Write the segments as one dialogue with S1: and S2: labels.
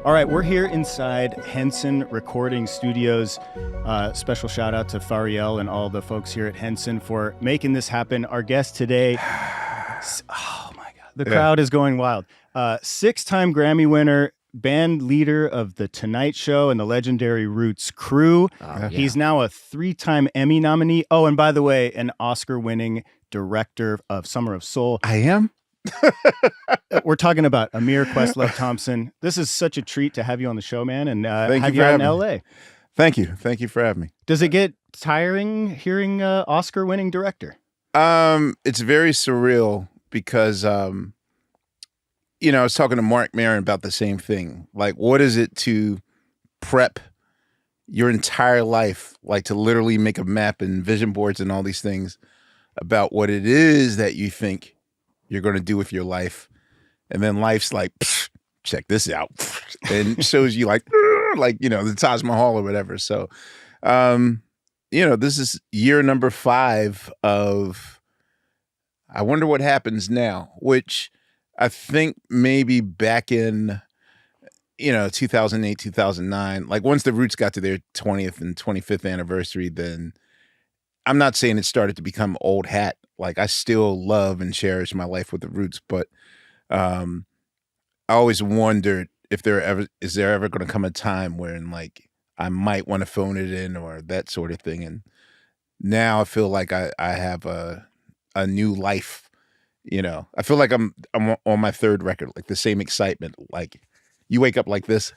S1: All right, we're here inside Henson Recording Studios. Special shout out to Ferrell and all the folks here at Henson for making this happen. Our guest today, oh my God, the crowd is going wild. 6-time Grammy winner, band leader of The Tonight Show and the legendary Roots crew. He's now a 3-time Emmy nominee. Oh, and by the way, an Oscar-winning director of Summer of Soul.
S2: I am?
S1: We're talking about Ahmir, Questlove, Thompson. This is such a treat to have you on the show, man, and have you out in LA.
S2: Thank you. Thank you for having me.
S1: Does it get tiring hearing Oscar-winning director?
S2: It's very surreal because, I was talking to Mark Maron about the same thing. Like, what is it to prep your entire life, like to literally make a map and vision boards and all these things about what it is that you think you're going to do with your life. And then life's like, check this out. And shows you like, the Taj Mahal or whatever. So, this is year number 5 of I wonder what happens now, which I think maybe back in, 2008, 2009, like once the Roots got to their 20th and 25th anniversary, then I'm not saying it started to become old hat. Like I still love and cherish my life with the Roots, but I always wondered if is there ever going to come a time where like I might want to phone it in or that sort of thing. And now I feel like I have a new life. I feel like I'm on my 3rd record, like the same excitement. Like you wake up like this,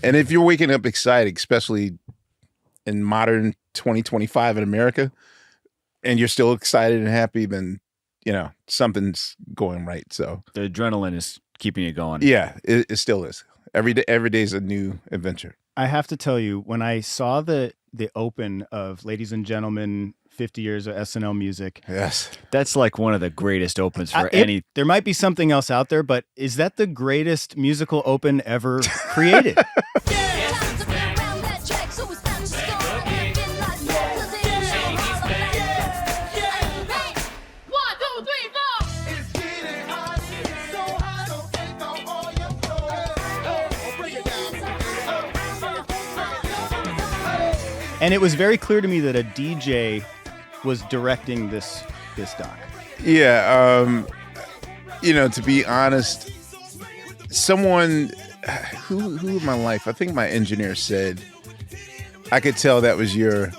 S2: and if you're waking up excited, especially in modern 2025 in America, and you're still excited and happy, then, something's going right. So
S3: the adrenaline is keeping you going.
S2: Yeah, it still is. Every day is a new adventure.
S1: I have to tell you, when I saw the open of Ladies and Gentlemen, 50 Years of SNL Music.
S2: Yes.
S3: That's like one of the greatest opens for any.
S1: There might be something else out there, but is that the greatest musical open ever created? And it was very clear to me that a DJ was directing this doc.
S2: Yeah, to be honest, someone who in my life, I think my engineer said, I could tell that was your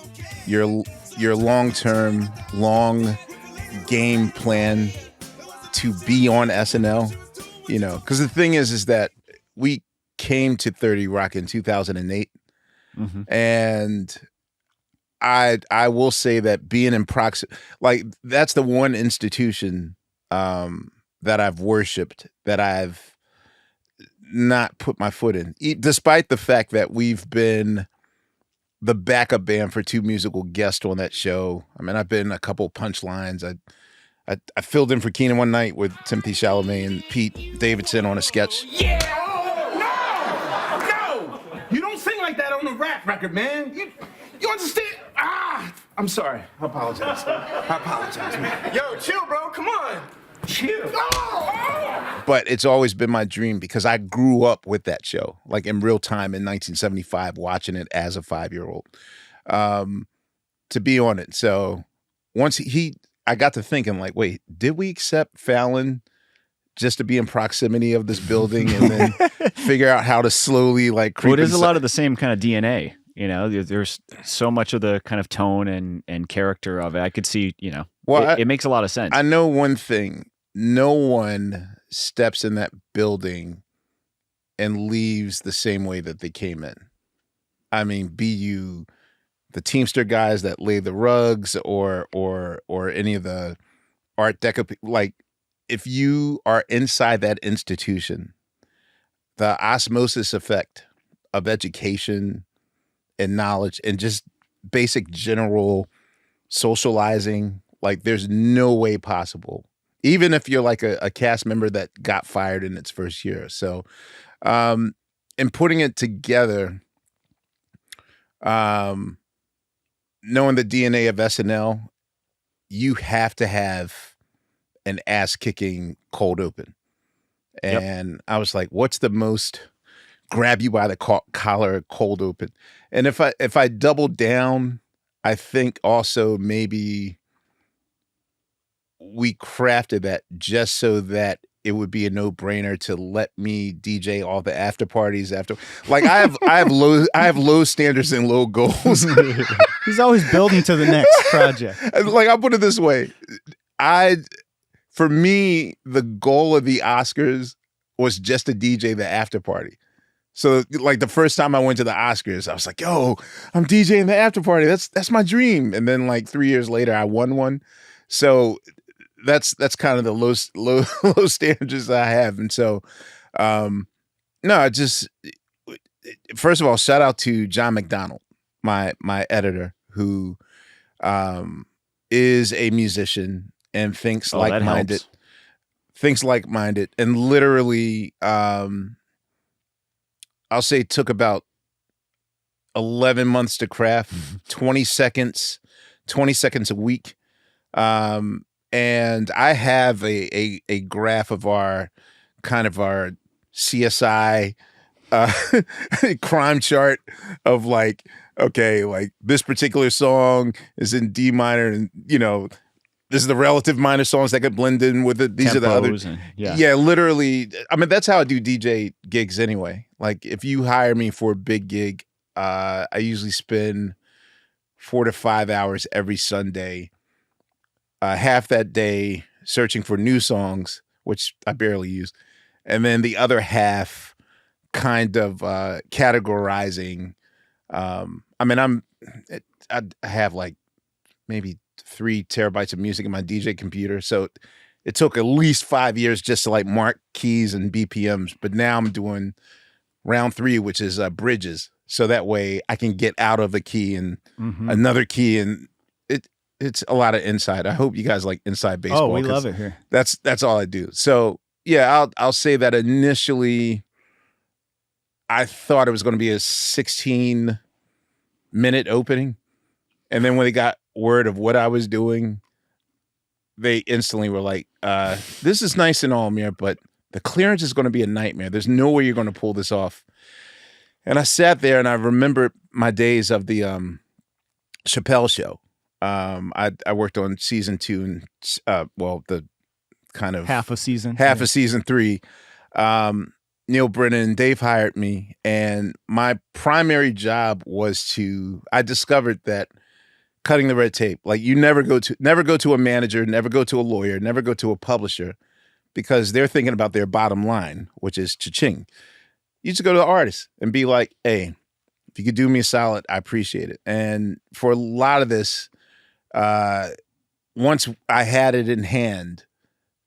S2: long-term, long game plan to be on SNL. Because the thing is that we came to 30 Rock in 2008, and I will say that being in proximity, like that's the one institution that I've worshipped, that I've not put my foot in, despite the fact that we've been the backup band for 2 musical guests on that show. I mean, I've been a couple punchlines. I filled in for Keenan one night with Timothy Chalamet and Pete Davidson on a sketch.
S4: Yeah, no, you don't sing like that on a rap record, man. You understand? I'm sorry. I apologize. Man. Yo, chill, bro. Come on. Chill.
S2: But it's always been my dream because I grew up with that show, like in real time in 1975, watching it as a 5-year-old, to be on it. So once I got to thinking like, wait, did we accept Fallon just to be in proximity of this building and then figure out how to slowly like creep
S3: Well, it is a lot of the same kind of DNA. There's so much of the kind of tone and character of it. I could see, it makes a lot of sense.
S2: I know one thing. No one steps in that building and leaves the same way that they came in. I mean, be you the Teamster guys that lay the rugs or any of the Art Deco, like if you are inside that institution, the osmosis effect of education and knowledge and just basic general socializing, like there's no way possible, even if you're like a cast member that got fired in its first year. So in putting it together, knowing the DNA of SNL, you have to have an ass-kicking cold open. And I was like, what's the most grab you by the collar cold open. And if I double down, I think also maybe we crafted that just so that it would be a no-brainer to let me DJ all the after parties after. Like I have low standards and low goals.
S1: He's always building to the next project.
S2: Like I'll put it this way. For me, the goal of the Oscars was just to DJ the after party. So like the first time I went to the Oscars, I was like, yo, I'm DJing the after party. That's my dream. And then like 3 years later, I won one. So that's kind of the low standards I have. And so, no, first of all, shout out to John McDonald, my editor, who is a musician and thinks like-minded. Thinks like-minded, and literally, I'll say it took about 11 months to craft, 20 seconds a week. And I have a graph of our CSI crime chart of like, okay, like this particular song is in D minor, and this is the relative minor songs that could blend in with it. These are the other. Yeah, literally. I mean, that's how I do DJ gigs anyway. Like if you hire me for a big gig, I usually spend 4 to 5 hours every Sunday. Half that day searching for new songs, which I barely use. And then the other half kind of categorizing. I have like maybe 3 terabytes of music in my DJ computer. So it took at least 5 years just to like mark keys and BPMs. But now I'm doing round 3, which is bridges. So that way I can get out of a key and another key, and it's a lot of inside. I hope you guys like inside baseball.
S1: Oh, we love it here.
S2: That's all I do. So yeah, I'll say that initially I thought it was going to be a 16-minute opening. And then when they got word of what I was doing, they instantly were like, this is nice and all, Ahmir, but the clearance is going to be a nightmare. There's no way you're going to pull this off. And I sat there and I remembered my days of the Chappelle show. I worked on season 2 and the kind of
S1: half a season
S2: 3. Neil Brennan and Dave hired me, and my primary job was I discovered that cutting the red tape, like you never go to a manager, never go to a lawyer, never go to a publisher, because they're thinking about their bottom line, which is cha-ching. You just go to the artist and be like, hey, if you could do me a solid, I appreciate it. And for a lot of this, once I had it in hand,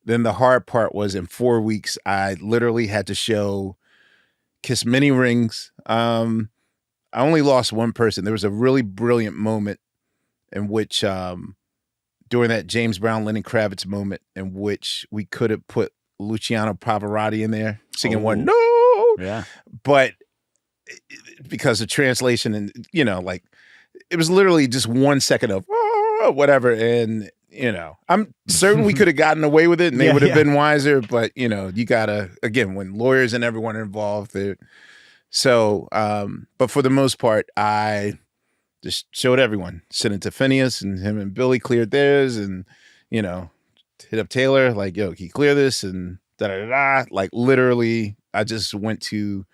S2: then the hard part was in 4 weeks, I literally had to show Kiss many rings. I only lost one person. There was a really brilliant moment in which, during that James Brown, Lenny Kravitz moment, in which we could have put Luciano Pavarotti in there singing one note.
S3: Yeah.
S2: But because of translation and, like it was literally just 1 second of whatever. And, I'm certain we could have gotten away with it and they would have been wiser. But, you gotta, again, when lawyers and everyone are involved. So, but for the most part, I just showed everyone, sent it to Phineas, and him and Billy cleared theirs, and, hit up Taylor, like, yo, can you clear this? And da-da-da-da. Like literally, I just went to,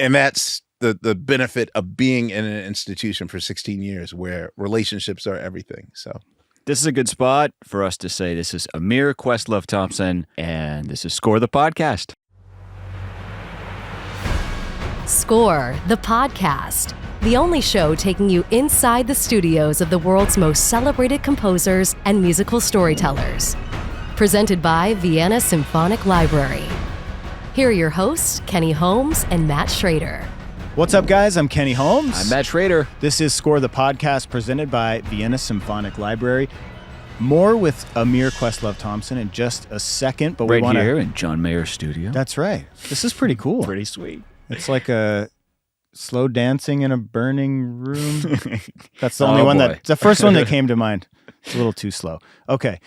S2: and that's the benefit of being in an institution for 16 years where relationships are everything. So
S3: this is a good spot for us to say this is Ahmir Questlove Thompson, and this is Score the Podcast.
S5: Score the Podcast, the only show taking you inside the studios of the world's most celebrated composers and musical storytellers. Presented by Vienna Symphonic Library. Here are your hosts, Kenny Holmes and Matt Schrader.
S1: What's up, guys? I'm Kenny Holmes.
S3: I'm Matt Schrader.
S1: This is Score the Podcast, presented by Vienna Symphonic Library. More with Ahmir Questlove Thompson in just a second, but we want
S3: here in John Mayer's studio.
S1: That's right. This is pretty cool.
S3: Pretty sweet.
S1: It's like a slow dancing in a burning room. That's the only one the first one that came to mind. It's a little too slow. Okay.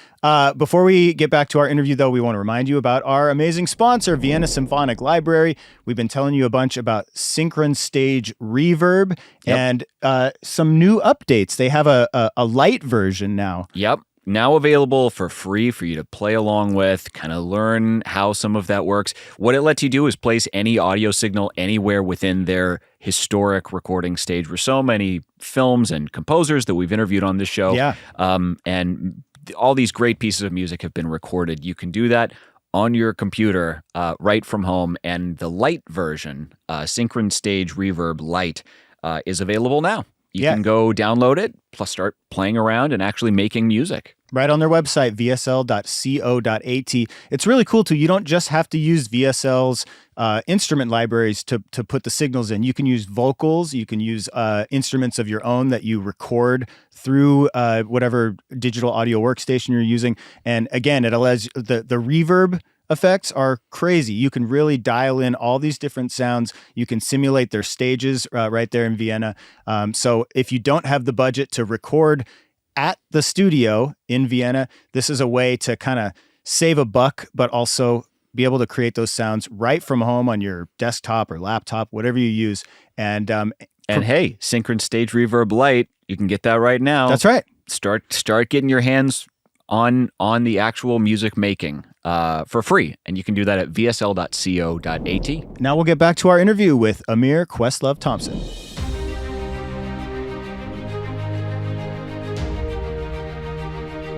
S1: Before we get back to our interview, though, we want to remind you about our amazing sponsor, Vienna Symphonic Library. We've been telling you a bunch about Synchron Stage Reverb and some new updates. They have a light version now.
S3: Yep. Now available for free for you to play along with, kind of learn how some of that works. What it lets you do is place any audio signal anywhere within their historic recording stage. We're so many films and composers that we've interviewed on this show.
S1: Yeah.
S3: And all these great pieces of music have been recorded. You can do that on your computer right from home. And the light version, Synchron Stage Reverb Lite, is available now. You can go download it, plus start playing around and actually making music.
S1: Right on their website, vsl.co.at. It's really cool, too. You don't just have to use VSL's instrument libraries to put the signals in. You can use vocals. You can use instruments of your own that you record through whatever digital audio workstation you're using. And again, it allows the reverb effects are crazy. You can really dial in all these different sounds. You can simulate their stages right there in Vienna. So if you don't have the budget to record at the studio in Vienna, this is a way to kind of save a buck, but also be able to create those sounds right from home on your desktop or laptop, whatever you use. And
S3: hey, Synchron Stage Reverb Lite, you can get that right now.
S1: That's right.
S3: Start getting your hands on the actual music making for free. And you can do that at vsl.co.at.
S1: Now we'll get back to our interview with Ahmir Questlove Thompson.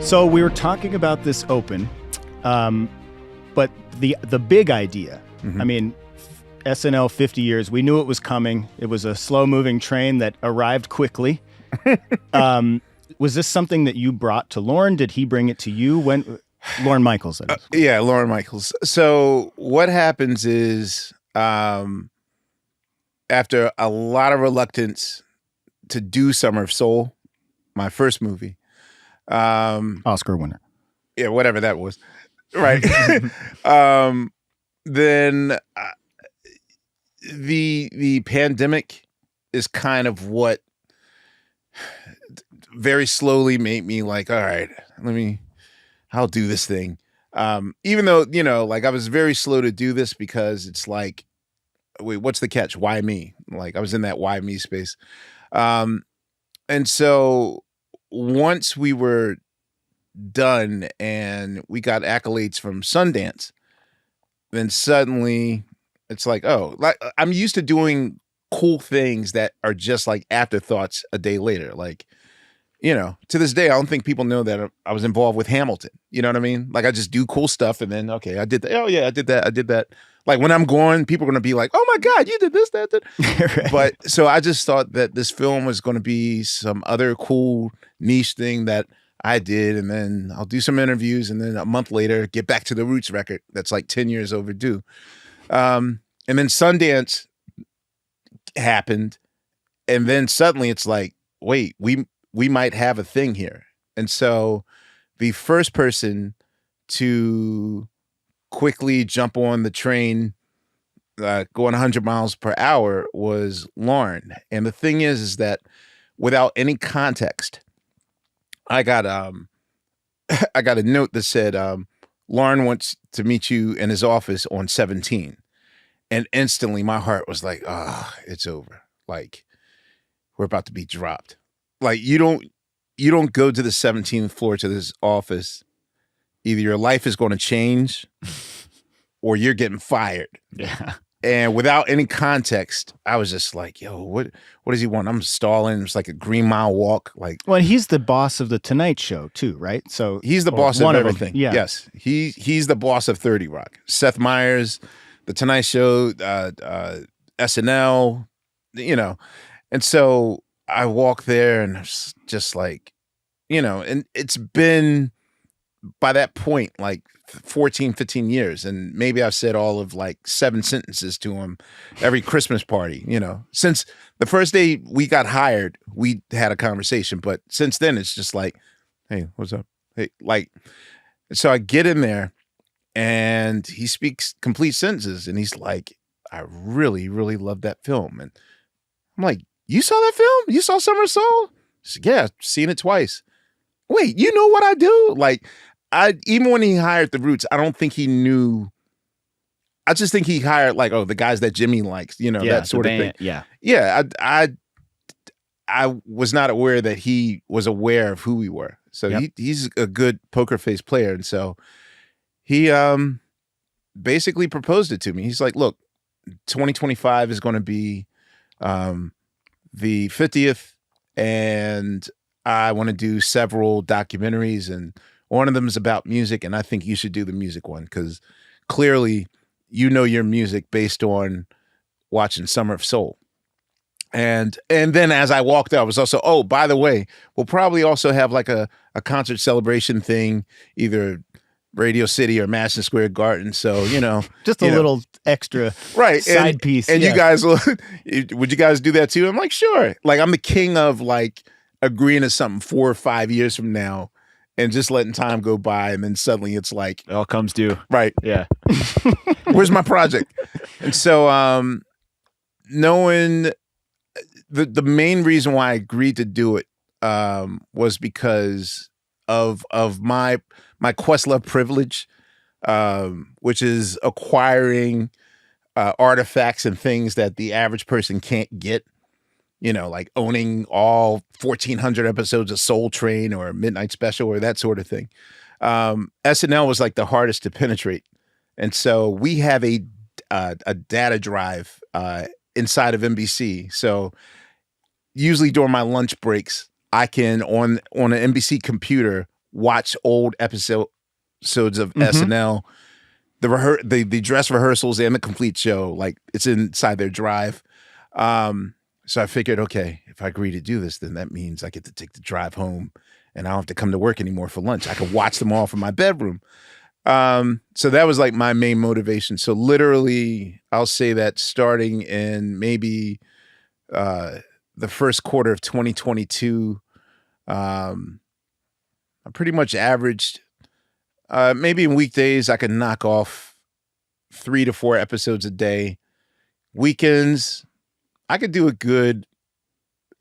S1: So we were talking about this open, but the big idea, I mean, SNL 50 years, we knew it was coming. It was a slow-moving train that arrived quickly. Was this something that you brought to Lorne? Did he bring it to you? Lorne Michaels, that is.
S2: Yeah, Lorne Michaels. So what happens is, after a lot of reluctance to do Summer of Soul, my first movie,
S1: Oscar winner.
S2: Yeah, whatever that was. Right. Then the pandemic is kind of what very slowly made me like, all right, I'll do this thing. Even though, like I was very slow to do this because it's like, wait, what's the catch? Why me? Like I was in that why me space. And so once we were done and we got accolades from Sundance, then suddenly it's like, oh, like I'm used to doing cool things that are just like afterthoughts a day later. Like, to this day, I don't think people know that I was involved with Hamilton. You know what I mean? Like I just do cool stuff and then, okay, I did that. Oh yeah, I did that. Like when I'm gone, people are going to be like, oh my God, you did this, that. Right. But so I just thought that this film was going to be some other cool niche thing that I did. And then I'll do some interviews and then a month later, get back to the Roots record. That's like 10 years overdue. And then Sundance happened. And then suddenly it's like, wait, we might have a thing here. And so the first person to quickly jump on the train going 100 miles per hour was Lorne. And the thing is that without any context, I got a note that said, Lorne wants to meet you in his office on 17. And instantly my heart was like, it's over. Like we're about to be dropped. Like you don't go to the 17th floor to this office. Either your life is going to change or you're getting fired.
S3: Yeah.
S2: And without any context, I was just like, yo, what does he want? I'm stalling. It's like a Green Mile walk. Like,
S1: well, he's the boss of the Tonight Show too, right? So
S2: he's the boss of everything.
S1: Yeah.
S2: Yes. He's the boss of 30 Rock. Seth Meyers, the Tonight Show, SNL, And so I walk there and it's just like, and it's been by that point, like 14, 15 years. And maybe I've said all of like 7 sentences to him every Christmas party, since the first day we got hired, we had a conversation. But since then it's just like, hey, what's up? Hey, like, so I get in there and he speaks complete sentences and he's like, I really, really love that film. And I'm like, you saw that film? You saw Summer of Soul? He's like, yeah, seen it twice. wait, you know what I do? Like, even when he hired the Roots, I don't think he knew. I just think he hired like, the guys that Jimmy likes, that sort of thing.
S3: Yeah.
S2: Yeah. I was not aware that he was aware of who we were. So he's a good poker face player. And so he basically proposed it to me. He's like, look, 2025 is going to be the 50th, and I want to do several documentaries, and one of them is about music, and I think you should do the music one because clearly you know your music based on watching Summer of Soul. And then as I walked out, I was also, by the way, we'll probably also have like a concert celebration thing, either Radio City or Madison Square Garden. So,
S1: just a little extra side piece.
S2: And you guys, would you guys do that too? I'm like, sure. Like, I'm the king of like agreeing to something 4 or 5 years from now and just letting time go by. And then suddenly it's like,
S3: it all comes due.
S2: Right.
S3: Yeah.
S2: Where's my project? And so, knowing the main reason why I agreed to do it, was because of my Questlove privilege, which is acquiring artifacts and things that the average person can't get. Like owning all 1,400 episodes of Soul Train or Midnight Special or that sort of thing. SNL was like the hardest to penetrate, and so we have a data drive inside of NBC. So usually during my lunch breaks, I can on an NBC computer watch old episodes of SNL, the dress rehearsals and the complete show. Like, it's inside their drive. So I figured, okay, if I agree to do this, then that means I get to take the drive home and I don't have to come to work anymore for lunch. I can watch them all from my bedroom. So that was like my main motivation. So literally, I'll say that starting in maybe the first quarter of 2022, I pretty much averaged, maybe in weekdays, I could knock off 3 to 4 episodes a day. Weekends, I could do a good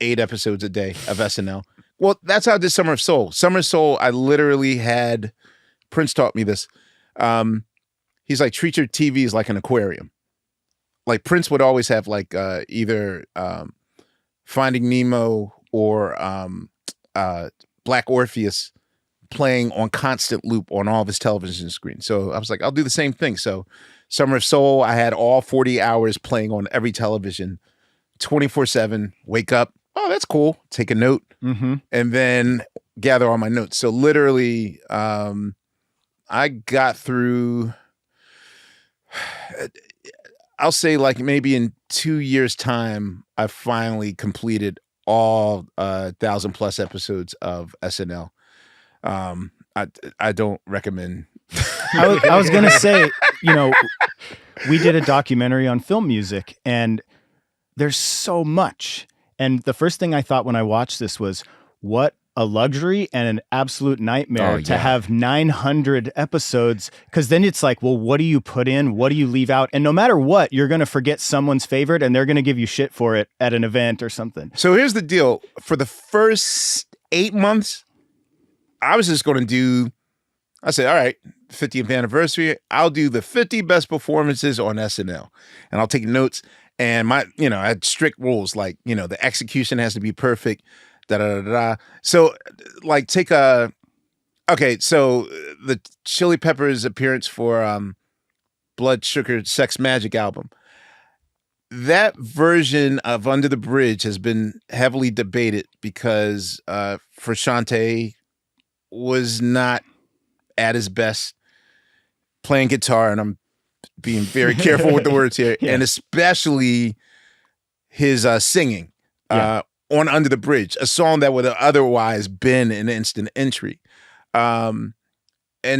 S2: 8 episodes a day of SNL. Well, that's how I did Summer of Soul. Summer of Soul, I literally had, Prince taught me this. He's like, treat your TV as like an aquarium. Like, Prince would always have like either Finding Nemo or Black Orpheus playing on constant loop on all of his television screens. So I was like, I'll do the same thing. So Summer of Soul, I had all 40 hours playing on every television, 24/7, wake up, oh, that's cool, take a note, and then gather all my notes. So literally, I got through, I'll say like maybe in 2 years' time, I finally completed all 1,000+ episodes of SNL. I don't recommend.
S1: I was gonna say, we did a documentary on film music, and there's so much. And the first thing I thought when I watched this was, what a luxury and an absolute nightmare to have 900 episodes. Because then it's like, well, what do you put in? What do you leave out? And no matter what, you're going to forget someone's favorite, and they're going to give you shit for it at an event or something.
S2: So here's the deal. For the first 8 months, I was just going to do, I said, all right, 50th anniversary, I'll do the 50 best performances on SNL. And I'll take notes. And I had strict rules, like, the execution has to be perfect, So like so the Chili Peppers appearance for Blood Sugar Sex Magic album. That version of Under the Bridge has been heavily debated because Frusciante was not at his best playing guitar, and I'm being very careful with the words here, and especially his singing on Under the Bridge, a song that would have otherwise been an instant entry. And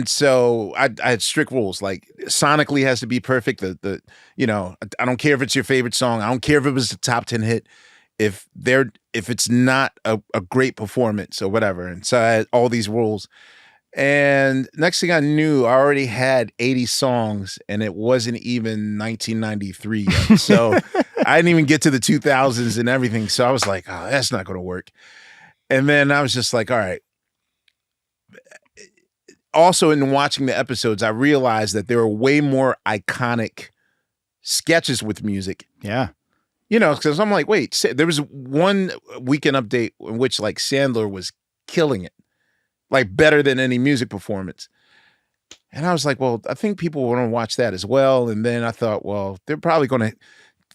S2: so I had strict rules, like sonically has to be perfect. I don't care if it's your favorite song. I don't care if it was the top 10 hit. If it's not a great performance or whatever. And so I had all these rules. And next thing I knew, I already had 80 songs, and it wasn't even 1993 yet. So I didn't even get to the 2000s and everything. So I was like, oh, that's not going to work. And then I was just like, all right, also in watching the episodes, I realized that there were way more iconic sketches with music.
S1: Yeah.
S2: You know, because I'm like, wait, there was one Weekend Update in which like Sandler was killing it, like better than any music performance. And I was like, well, I think people want to watch that as well. And then I thought, well, they're probably going to,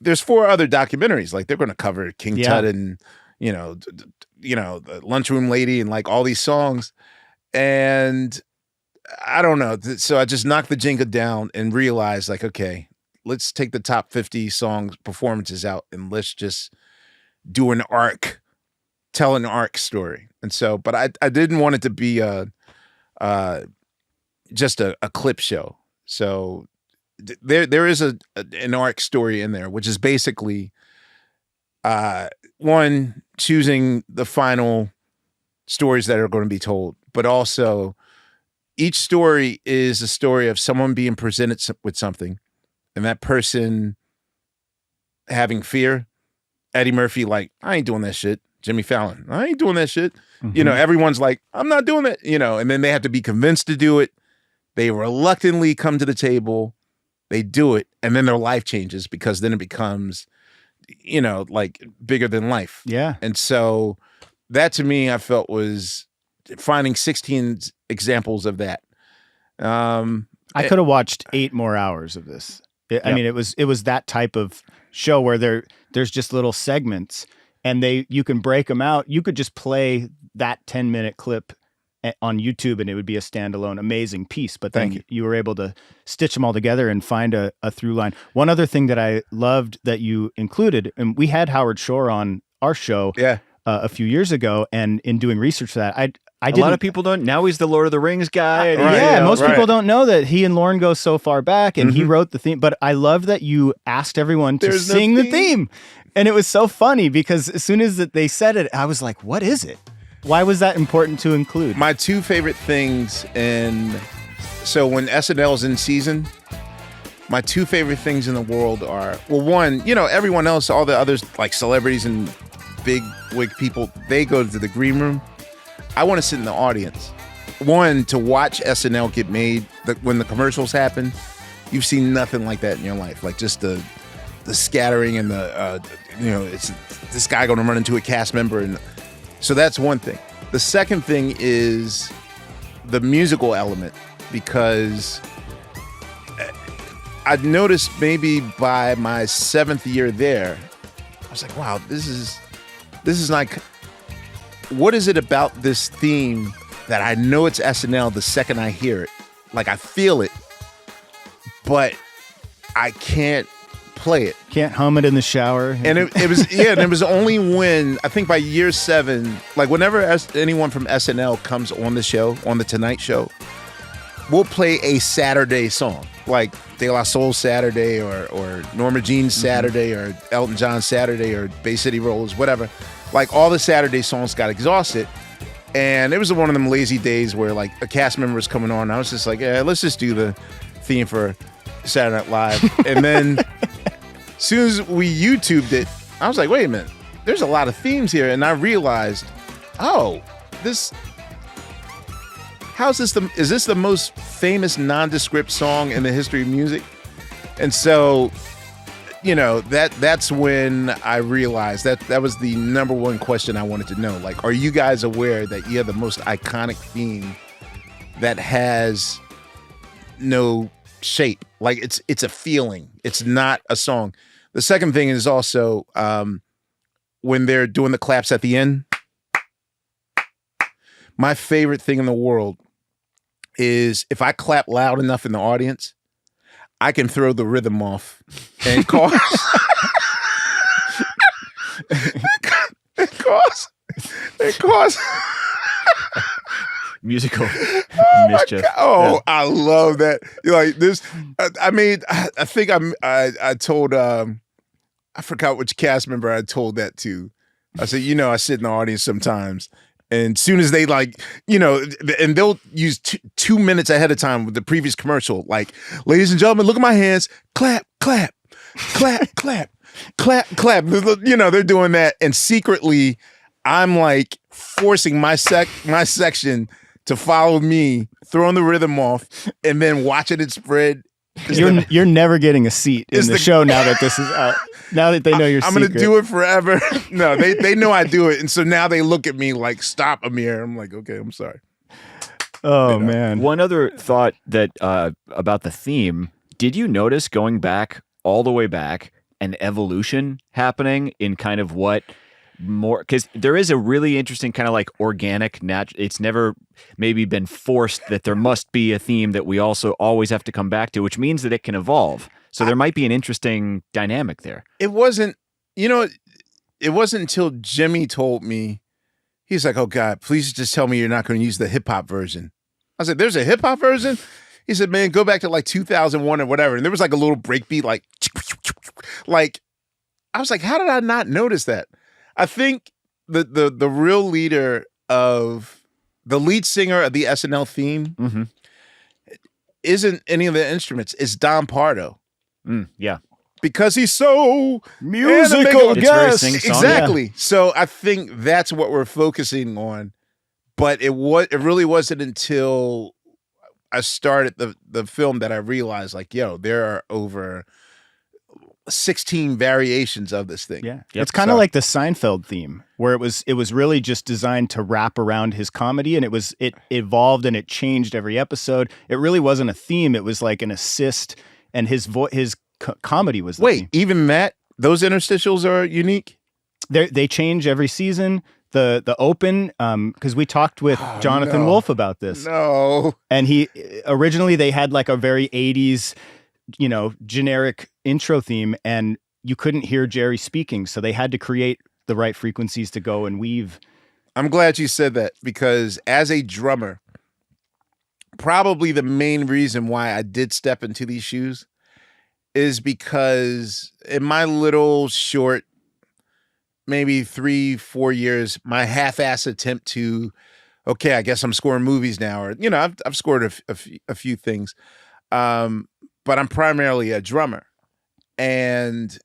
S2: there's 4 other documentaries. Like they're going to cover King Tut and, the Lunchroom Lady and like all these songs. And I don't know. So I just knocked the Jenga down and realized like, okay, let's take the top 50 songs performances out and let's just do an arc, tell an arc story. And so, but I didn't want it to be just a clip show. So there is an arc story in there, which is basically one, choosing the final stories that are going to be told, but also each story is a story of someone being presented with something and that person having fear. Eddie Murphy, like, I ain't doing that shit. Jimmy Fallon, I ain't doing that shit. Mm-hmm. Everyone's like, I'm not doing that, and then they have to be convinced to do it. They reluctantly come to the table, they do it, and then their life changes because then it becomes, like bigger than life.
S1: Yeah.
S2: And so that to me, I felt was finding 16 examples of that.
S1: I could have watched 8 more hours of this. I mean, it was that type of show where there's just little segments and you can break them out. You could just play that 10-minute clip on YouTube and it would be a standalone amazing piece. But then you were able to stitch them all together and find a through line. One other thing that I loved that you included, and we had Howard Shore on our show a few years ago, and in doing research for that, a lot
S3: of people don't. Now he's the Lord of the Rings guy.
S1: Most people don't know that he and Lorne go so far back, and he wrote the theme. But I love that you asked everyone to sing the theme, and it was so funny because as soon as they said it, I was like, "What is it? Why was that important to include?"
S2: My 2 favorite things, so when SNL's in season, my 2 favorite things in the world are, well, one, everyone else, all the others like celebrities and big wig people, they go to the green room. I want to sit in the audience. One, to watch SNL get made when the commercials happen. You've seen nothing like that in your life. Like just the scattering and it's this guy going to run into a cast member. And so that's one thing. The second thing is the musical element, because I'd noticed maybe by my 7th year there, I was like, wow, this is like, what is it about this theme that I know it's SNL the second I hear it? Like I feel it, but I can't play it.
S1: Can't hum it in the shower.
S2: And it was, and it was only when, I think by year 7, like whenever anyone from SNL comes on the show, on the Tonight Show, we'll play a Saturday song, like De La Soul Saturday or Norma Jean's Saturday or Elton John Saturday or Bay City Rollers, whatever. Like all the Saturday songs got exhausted. And it was one of them lazy days where like a cast member was coming on. I was just like, yeah, let's just do the theme for Saturday Night Live. And then as soon as we YouTubed it, I was like, wait a minute, there's a lot of themes here. And I realized, is this the most famous nondescript song in the history of music? And so, that's when I realized that was the number one question I wanted to know. Like, are you guys aware that you have the most iconic theme that has no shape? Like it's a feeling. It's not a song. The second thing is also when they're doing the claps at the end. My favorite thing in the world is if I clap loud enough in the audience, I can throw the rhythm off and cause it cause
S3: musical mischief.
S2: I love that. Like this, I think I told I forgot which cast member I told that to. I said, I sit in the audience sometimes. And as soon as they and they'll use 2 minutes ahead of time with the previous commercial, like, ladies and gentlemen, look at my hands, clap, clap, clap, clap, clap, clap. They're doing that. And secretly, I'm like forcing my section to follow me, throwing the rhythm off, and then watching it spread.
S1: You're never getting a seat in the show now that this is out. Now that they know your
S2: I'm
S1: secret.
S2: going to do it forever. No, they know I do it. And so now they look at me like, stop, Ahmir. I'm like, okay, I'm sorry.
S1: Oh, man.
S3: One other thought that about the theme, did you notice going back all the way back an evolution happening in kind of what more, because there is a really interesting kind of like organic it's never maybe been forced that there must be a theme that we also always have to come back to, which means that it can evolve. So there might be an interesting dynamic there.
S2: It wasn't until Jimmy told me, he's like, oh God, please just tell me you're not going to use the hip hop version. I said, there's a hip hop version? He said, man, go back to like 2001 or whatever. And there was like a little breakbeat, like I was like, how did I not notice that? I think the real leader of the lead singer of the SNL theme isn't any of the instruments. It's Don Pardo.
S3: Yeah.
S2: Because he's so
S1: musical,
S3: It's very sing-song.
S2: Exactly. So I think that's what we're focusing on. But it really wasn't until I started the film that I realized, like, yo, there are over 16 variations of this thing.
S1: Yeah. It's kind of like the Seinfeld theme, where it was really just designed to wrap around his comedy, and it evolved and it changed every episode. It really wasn't a theme. It was like an assist, and his comedy was the theme.
S2: Even that, those interstitials are unique?
S1: They change every season. The open, because we talked with Jonathan Wolfe about this.
S2: No.
S1: And originally they had like a very 80s, generic intro theme, and you couldn't hear Jerry speaking. So they had to create the right frequencies to go and weave.
S2: I'm glad you said that, because as a drummer, probably the main reason why I did step into these shoes is because in my little short, maybe 3-4 years, my half-ass attempt to, okay, I guess I'm scoring movies now, or, I've scored a few things. But I'm primarily a drummer, and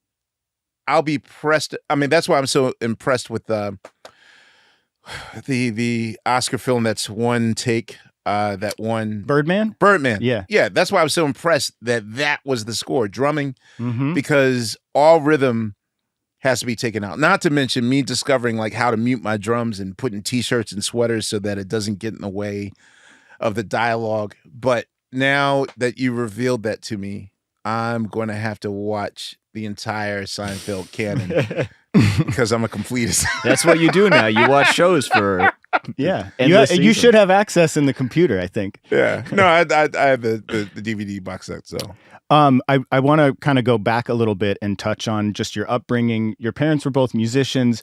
S2: I'll be pressed. I mean, that's why I'm so impressed with the Oscar film that's one take, that one
S1: Birdman.
S2: Yeah. That's why I was so impressed that was the score, drumming, because all rhythm has to be taken out. Not to mention me discovering like how to mute my drums and putting t-shirts and sweaters so that it doesn't get in the way of the dialogue. But now that you revealed that to me, I'm going to have to watch the entire Seinfeld canon because I'm a completist.
S3: That's what you do now. You watch shows for
S1: you should have access in the computer, I think.
S2: Yeah. No, I have the DVD box set, so.
S1: I want to kind of go back a little bit and touch on just your upbringing. Your parents were both musicians.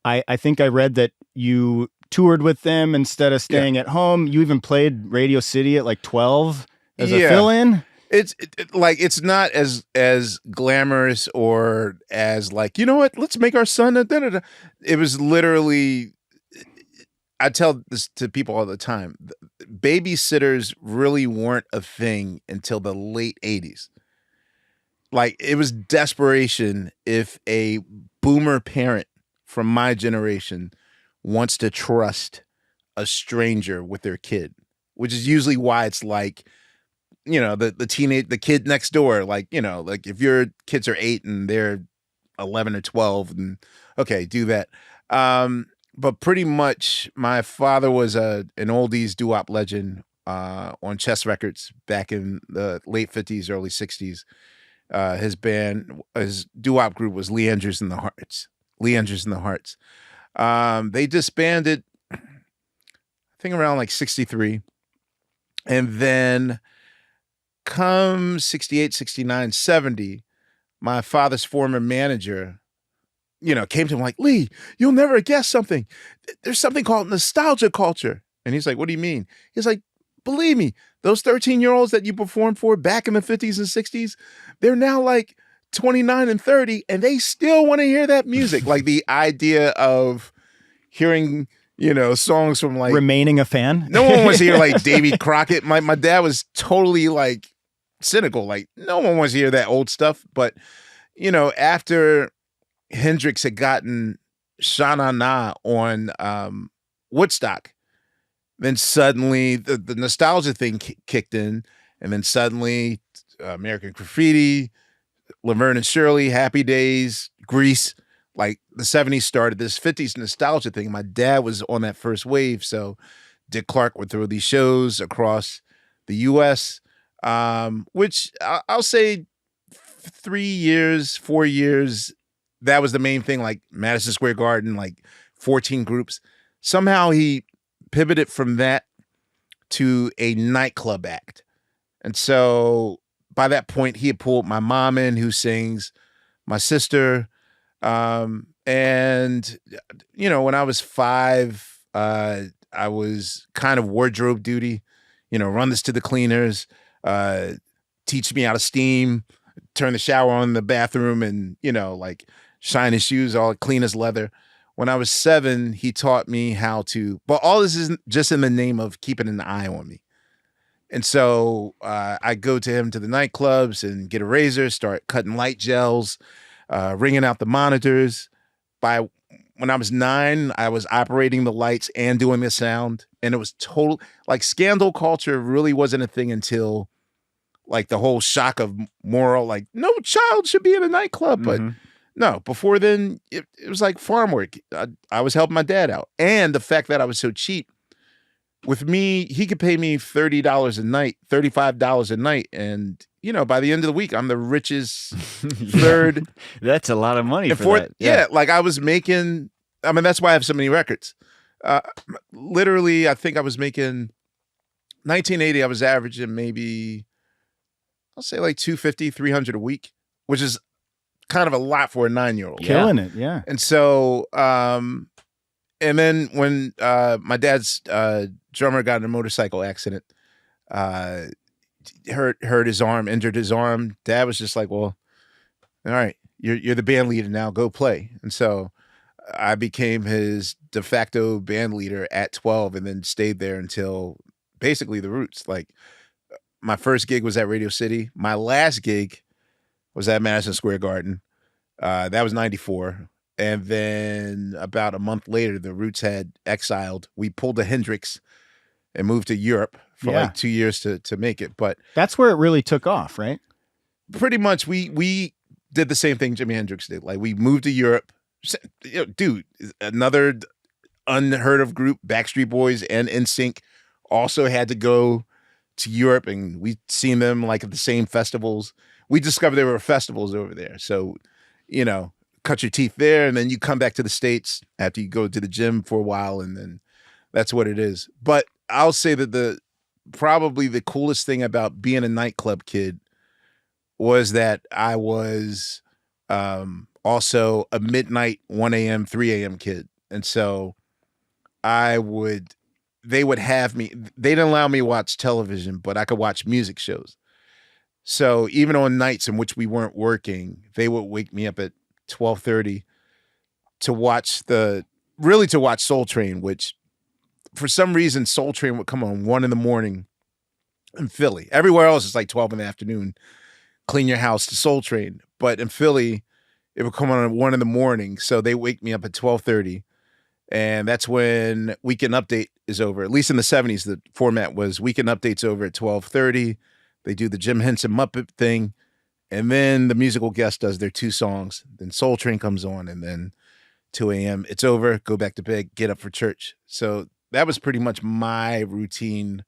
S1: I think I read that you toured with them instead of staying at home. You even played Radio City at like 12 as a fill-in.
S2: It's not as glamorous or as like, you know what, let's make our son a It was literally, I tell this to people all the time, babysitters really weren't a thing until the late 80s. Like, it was desperation if a boomer parent from my generation wants to trust a stranger with their kid, which is usually why it's like, the kid next door, like, like if your kids are 8 and they're 11 or 12, and okay, do that. But pretty much my father was an oldies doo-wop legend on Chess Records back in the late 50s, early 60s. His doo-wop group was Leanders and the Hearts. They disbanded, I think around like 63. And then come 68, 69, 70, my father's former manager, came to him like, Lee, you'll never guess something. There's something called nostalgia culture. And he's like, what do you mean? He's like, believe me, those 13-year-olds that you performed for back in the 50s and 60s, they're now like 29 and 30, and they still want to hear that music. Like the idea of hearing, songs from like...
S1: Remaining a fan?
S2: No one wants to hear like Davy Crockett. My dad was totally like cynical. Like, no one wants to hear that old stuff. But, after Hendrix had gotten Sha Na Na on Woodstock, Then suddenly the nostalgia thing kicked in, and then suddenly American Graffiti, Laverne and Shirley, Happy Days, Grease, like the 70s started this 50s nostalgia thing. My dad was on that first wave, so Dick Clark would throw these shows across the U.S., which I'll say 3 years, 4 years, that was the main thing, like Madison Square Garden, like 14 groups. Somehow he pivoted from that to a nightclub act. And so by that point, he had pulled my mom in, who sings, my sister. And, you know, when I was 5, I was kind of wardrobe duty, you know, run this to the cleaners, teach me how to steam, turn the shower on in the bathroom, and, you know, like shine his shoes all clean as leather. When I was 7, he taught me how to, but all this is just in the name of keeping an eye on me. And so I go to him to the nightclubs and get a razor, start cutting light gels, ringing out the monitors. When I was 9, I was operating the lights and doing the sound. And it was total, like, scandal culture really wasn't a thing until like the whole shock of moral, like, no child should be in a nightclub. But no, before then, it was like farm work. I was helping my dad out. And the fact that I was so cheap, with me, he could pay me $30 a night, $35 a night. And, you know, by the end of the week, I'm the richest third.
S3: That's a lot of money
S2: and
S3: for
S2: fourth,
S3: that.
S2: Yeah, like I was making, I mean, that's why I have so many records. Literally, I think I was making, 1980, I was averaging maybe, I'll say like 250, 300 a week, which is kind of a lot for a 9-year-old.
S1: Killing it, yeah.
S2: And so, and then when my dad's drummer got in a motorcycle accident, hurt his arm, injured his arm, Dad was just like, well, all right, you're the band leader now, go play. And so I became his de facto band leader at 12, and then stayed there until basically the Roots. Like, my first gig was at Radio City. My last gig was at Madison Square Garden. That was 94. And then about a month later, the Roots had exiled. We pulled a Hendrix and moved to Europe for like 2 years to make it. But
S1: that's where it really took off, right?
S2: Pretty much. We did the same thing Jimi Hendrix did. Like, we moved to Europe. You know, dude, another unheard of group, Backstreet Boys and NSYNC, also had to go to Europe, and we'd seen them like at the same festivals. We discovered there were festivals over there. So, you know, cut your teeth there, and then you come back to the States after you go to the gym for a while, and then that's what it is. But I'll say that probably the coolest thing about being a nightclub kid was that I was also a midnight, 1 a.m., 3 a.m. kid. And so they would have me, they didn't allow me to watch television, but I could watch music shows. So even on nights in which we weren't working, they would wake me up at 12:30 to watch Soul Train, which for some reason Soul Train would come on 1 a.m. in Philly. Everywhere else it's like 12 in the afternoon, clean your house to Soul Train. But in Philly, it would come on at 1 a.m. So they wake me up at 12:30. And that's when Weekend Update is over. At least in the 70s, the format was Weekend Update's over at 12:30. They do the Jim Henson Muppet thing. And then the musical guest does their 2 songs. Then Soul Train comes on, and then 2 a.m. It's over, go back to bed, get up for church. So that was pretty much my routine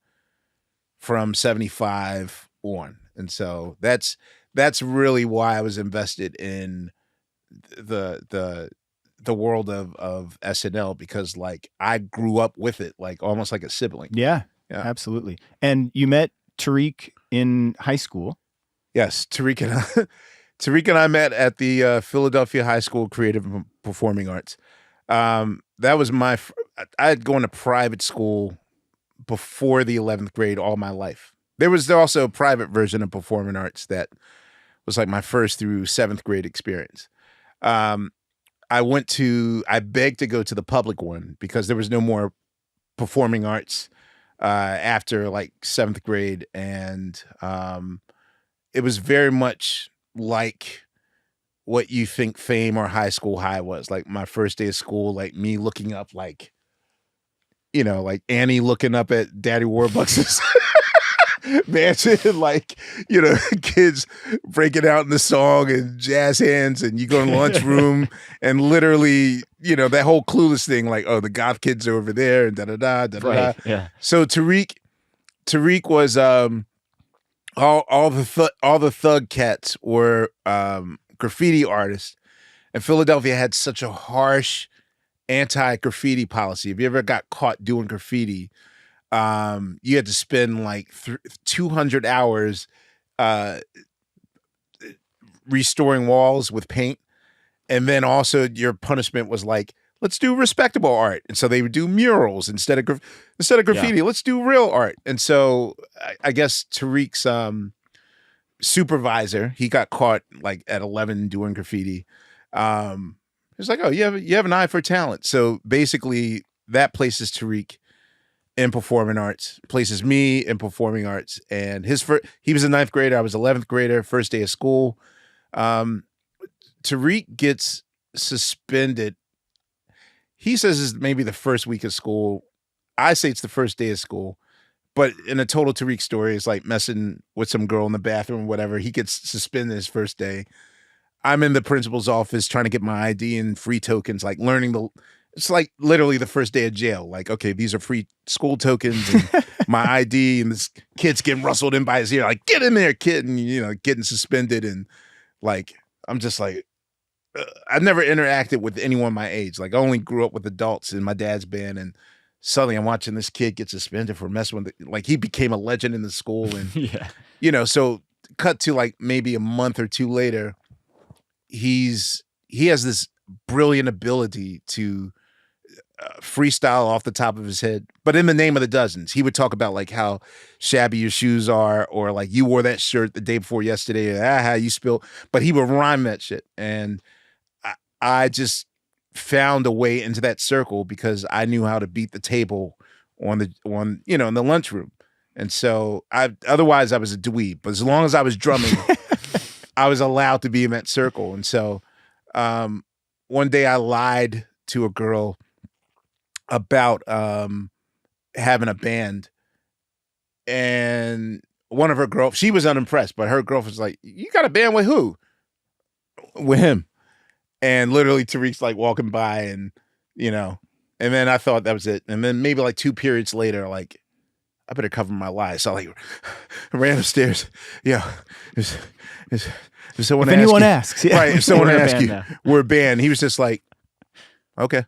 S2: from 75 on. And so that's really why I was invested in the world of SNL, because like I grew up with it, like almost like a sibling.
S1: Yeah, absolutely. And you met Tariq in high school.
S2: Yes, Tariq and I met at the Philadelphia High School Creative and Performing Arts. That was I had gone to private school before the 11th grade all my life. There was also a private version of performing arts that was like my 1st through 7th grade experience. I begged to go to the public one because there was no more performing arts after like 7th grade. And it was very much like what you think Fame or High School High was. Like my first day of school, like me looking up like you know, like Annie looking up at Daddy Warbucks' mansion, like, you know, kids breaking out in the song and jazz hands, and you go in the lunchroom and literally, you know, that whole Clueless thing, like, oh, the goth kids are over there and da-da-da, da-da-da.
S3: Right, yeah.
S2: So Tariq was all the thug cats were graffiti artists, and Philadelphia had such a harsh anti-graffiti policy. If you ever got caught doing graffiti, you had to spend like 200 hours restoring walls with paint, and then also your punishment was like, let's do respectable art. And so they would do murals instead of graffiti. Yeah. Let's do real art. And so I guess Tariq's supervisor, he got caught like at 11 doing graffiti. It's like, oh, you have an eye for talent. So basically that places Tariq in performing arts, places me in performing arts. And he was a 9th grader. I was 11th grader, first day of school. Tariq gets suspended. He says it's maybe the first week of school. I say it's the first day of school. But in a total Tariq story, it's like messing with some girl in the bathroom or whatever. He gets suspended his first day. I'm in the principal's office trying to get my ID and free tokens, like it's like literally the first day of jail. Like, okay, these are free school tokens and my ID, and this kid's getting rustled in by his ear, like, get in there, kid, and, you know, getting suspended. And like, I'm just like, I've never interacted with anyone my age. Like, I only grew up with adults in my dad's band, and suddenly I'm watching this kid get suspended for messing with like, he became a legend in the school. And, you know, so cut to like maybe a month or two later, he has this brilliant ability to freestyle off the top of his head, but in the name of the dozens. He would talk about like how shabby your shoes are, or like, you wore that shirt the day before yesterday, how you spilled, but he would rhyme that shit. And I just found a way into that circle because I knew how to beat the table in the lunchroom. And so otherwise I was a dweeb, but as long as I was drumming, I was allowed to be in that circle. And so one day I lied to a girl about having a band, and one of her girlfriends, she was unimpressed, but her girlfriend was like, you got a band with who? With him. And literally Tariq's like walking by, and, you know, and then I thought that was it. And then maybe like 2 periods later, like, I better cover my lies. So I like ran upstairs. Yeah. If someone
S1: if anyone asks, yeah.
S2: Right. If someone asks you, we're a band. He was just like, okay.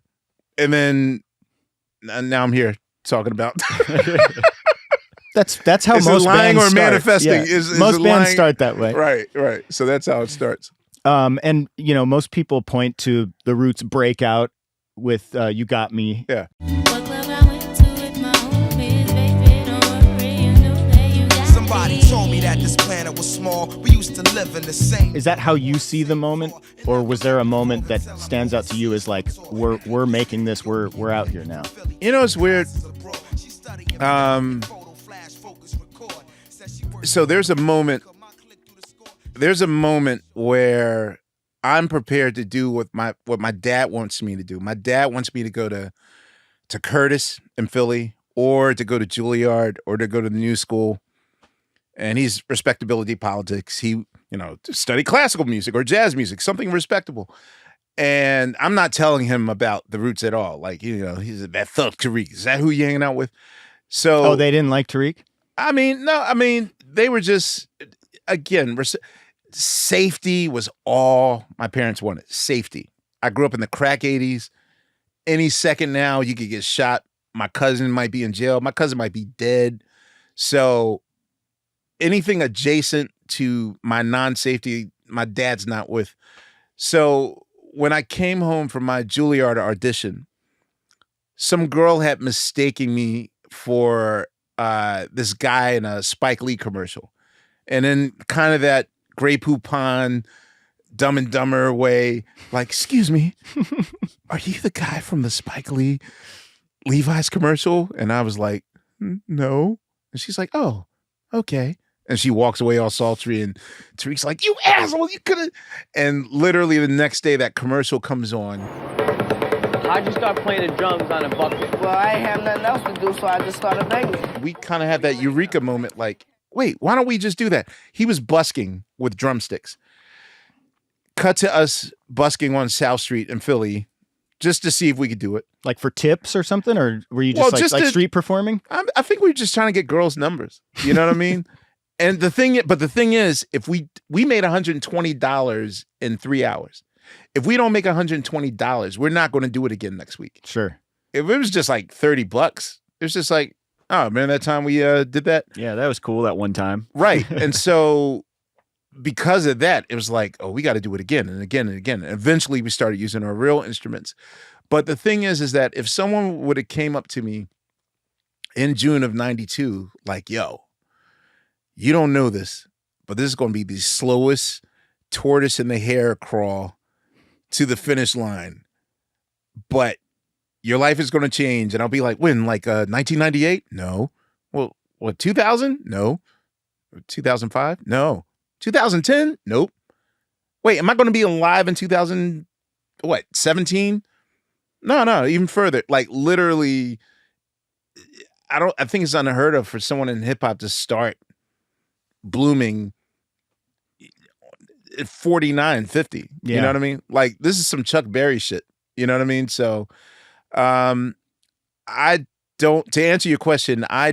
S2: And then now I'm here talking about.
S1: That's how
S2: is
S1: most
S2: lying
S1: bands
S2: or
S1: start.
S2: manifesting.
S1: Yeah.
S2: Is
S1: most bands start that way.
S2: Right. So that's how it starts.
S1: And you know, most people point to the Roots breakout with "You Got Me."
S2: Yeah.
S6: Somebody told me that this planet was small. We used to live in the same.
S1: Is that how you see the moment, or was there a moment that stands out to you as like, we're making this, we're out here now?
S2: You know, it's weird. So there's a moment where I'm prepared to do what my dad wants me to do. My dad wants me to go to Curtis in Philly, or to go to Juilliard, or to go to the New School. And he's respectability politics. He, you know, to study classical music or jazz music, something respectable. And I'm not telling him about the Roots at all. Like, you know, he's that thug Tariq. Is that who you hanging out with? So,
S1: they didn't like Tariq?
S2: I mean, they were just, again, safety was all my parents wanted. Safety. I grew up in the crack 80s. Any second now, you could get shot. My cousin might be in jail. My cousin might be dead. So anything adjacent to my non-safety, my dad's not with. So when I came home from my Juilliard audition, some girl had mistaken me for this guy in a Spike Lee commercial. And in kind of that Grey Poupon, Dumb and Dumber way, like, excuse me, are you the guy from the Spike Lee Levi's commercial? And I was like, no. And she's like, oh, okay. And she walks away all sultry, and Tariq's like, you asshole, you could have. And literally the next day that commercial comes on.
S3: Hi,
S7: Why'd you start playing the drums on a bucket?
S8: Well, I ain't have nothing else to do, so I just started banging.
S2: We kind of had that eureka moment, like, wait, why don't we just do that? He was busking with drumsticks. Cut to us busking on South Street in Philly just to see if we could do it.
S1: Like for tips or something? Or were you just like street performing?
S2: I think we were just trying to get girls' numbers. You know what I mean? And the thing is, if we made $120 in 3 hours. If we don't make $120, we're not going to do it again next week.
S1: Sure.
S2: If it was just like $30, it's just like, oh, man, that time we did that?
S3: Yeah, that was cool that one time.
S2: Right. And so because of that, it was like, oh, we got to do it again and again and again. And eventually we started using our real instruments. But the thing is that if someone would have came up to me in June of 92, like, yo, you don't know this, but this is going to be the slowest tortoise in the hare crawl to the finish line, but your life is going to change. And I'll be like, when? Like 1998? No. Well, what, 2000? No. 2005? No. 2010? Nope. Wait, am I going to be alive in 17? No, even further. Like literally, I think it's unheard of for someone in hip hop to start blooming at 49, 50.
S1: Yeah.
S2: You know what I mean? Like this is some Chuck Berry shit. You know what I mean? So to answer your question, I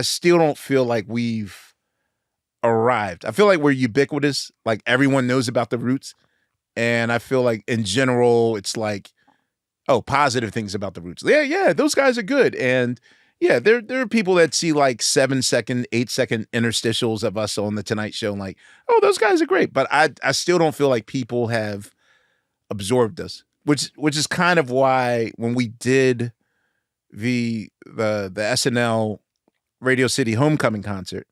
S2: still don't feel like we've arrived. I feel like we're ubiquitous. Like everyone knows about the Roots. And I feel like in general, it's like, oh, positive things about the Roots. Yeah, those guys are good. And yeah, there are people that see like 7-second, 8-second interstitials of us on the Tonight Show and like, oh, those guys are great. But I still don't feel like people have absorbed us, which is kind of why when we did the SNL Radio City Homecoming Concert,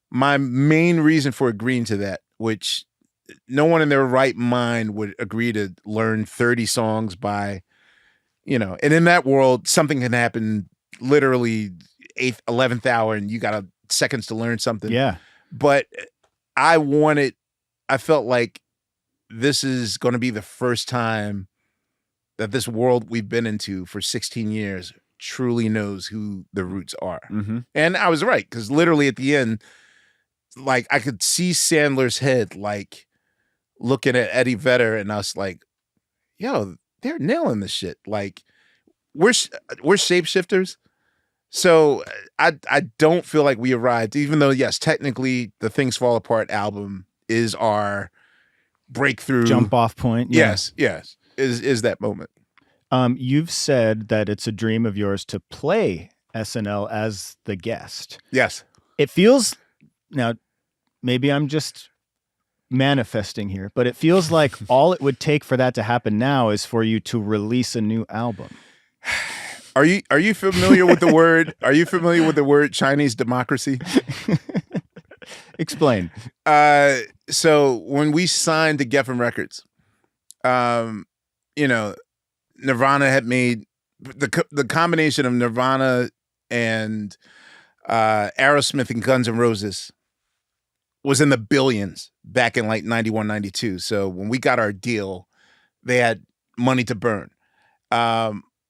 S2: my main reason for agreeing to that, which no one in their right mind would agree to learn 30 songs by, and in that world, something can happen literally 8th, 11th hour and you got seconds to learn something.
S1: Yeah.
S2: But I felt like this is going to be the first time that this world we've been into for 16 years truly knows who the Roots are.
S3: Mm-hmm.
S2: And I was right, because literally at the end, like I could see Sandler's head, like looking at Eddie Vedder and us like, yo, they're nailing this shit. Like we're shapeshifters. So I don't feel like we arrived, even though, yes, technically the Things Fall Apart album is our breakthrough.
S1: Jump off point. Yeah.
S2: Yes. Is that moment.
S1: You've said that it's a dream of yours to play SNL as the guest.
S2: Yes.
S1: It feels, now maybe I'm just manifesting here, but it feels like all it would take for that to happen now is for you to release a new album.
S2: Are you familiar with the word? Are you familiar with the word Chinese democracy?
S1: Explain.
S2: So when we signed to Geffen Records, Nirvana had made the combination of Nirvana and Aerosmith and Guns N' Roses was in the billions back in like 91, 92. So when we got our deal, they had money to burn.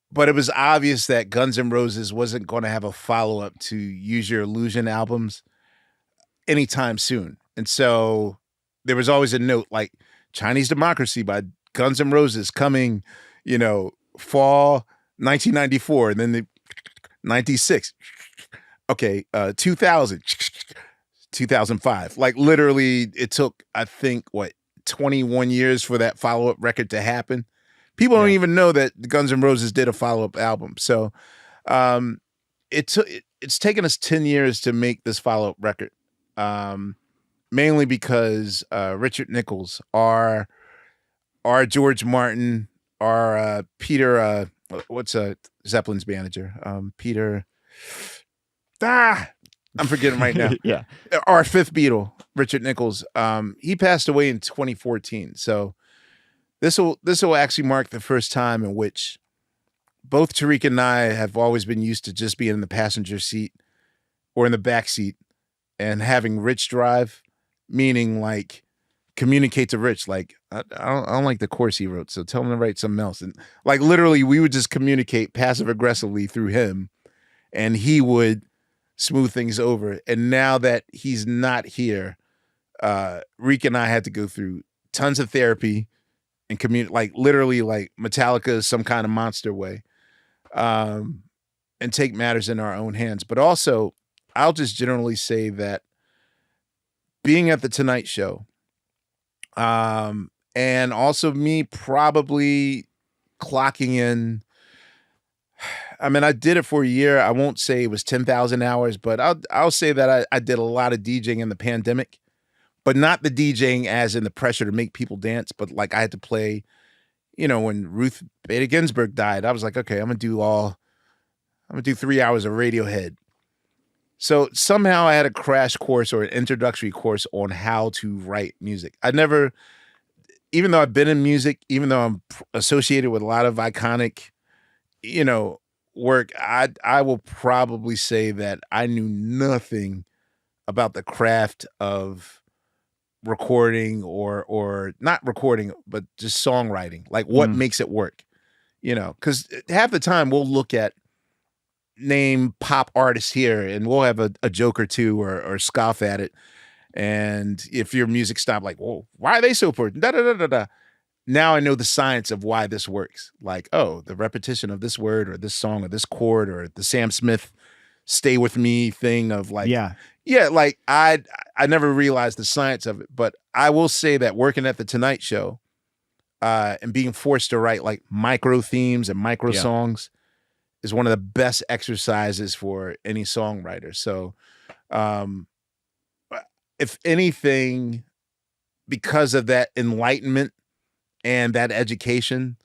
S2: But it was obvious that Guns N' Roses wasn't going to have a follow-up to Use Your Illusion albums anytime soon. And so there was always a note like Chinese Democracy by Guns N' Roses coming, fall 1994, and then the 96. Okay, 2000, 2005. Like literally it took, I think, 21 years for that follow-up record to happen. People don't even know that Guns N' Roses did a follow-up album. So it's taken us 10 years to make this follow-up record, mainly because Richard Nichols, our George Martin, our Peter, what's Zeppelin's manager? Peter, I'm forgetting right now.
S1: Yeah.
S2: Our fifth Beatle, Richard Nichols, he passed away in 2014. So this will actually mark the first time in which both Tariq and I have always been used to just being in the passenger seat or in the back seat and having Rich drive, meaning like communicate to Rich, like, I don't like the chorus he wrote, so tell him to write something else. And like literally we would just communicate passive aggressively through him, and he would smooth things over. And now that he's not here, Reek and I had to go through tons of therapy and like literally like Metallica is some kind of monster way, and take matters in our own hands. But also, I'll just generally say that being at the Tonight Show, and also me probably clocking in, I mean, I did it for a year. I won't say it was 10,000 hours, but I'll say that I did a lot of DJing in the pandemic, but not the DJing as in the pressure to make people dance, but like I had to play, you know, when Ruth Bader Ginsburg died, I was like, okay, I'm gonna do 3 hours of Radiohead. So somehow I had a crash course or an introductory course on how to write music. I never, even though I've been in music, even though I'm associated with a lot of iconic, you know, work, I will probably say that I knew nothing about the craft of recording or not recording, but just songwriting, like what makes it work, you know, because half the time we'll look at name pop artists here and we'll have a joke or two or scoff at it. And if your music stop, like, whoa, why are they so important? Da, da, da, da, da. Now I know the science of why this works. Like, oh, the repetition of this word or this song or this chord or the Sam Smith stay with me thing of like, yeah, like I never realized the science of it. But I will say that working at the Tonight Show and being forced to write like micro themes and micro songs is one of the best exercises for any songwriter. So if anything, because of that enlightenment and that education,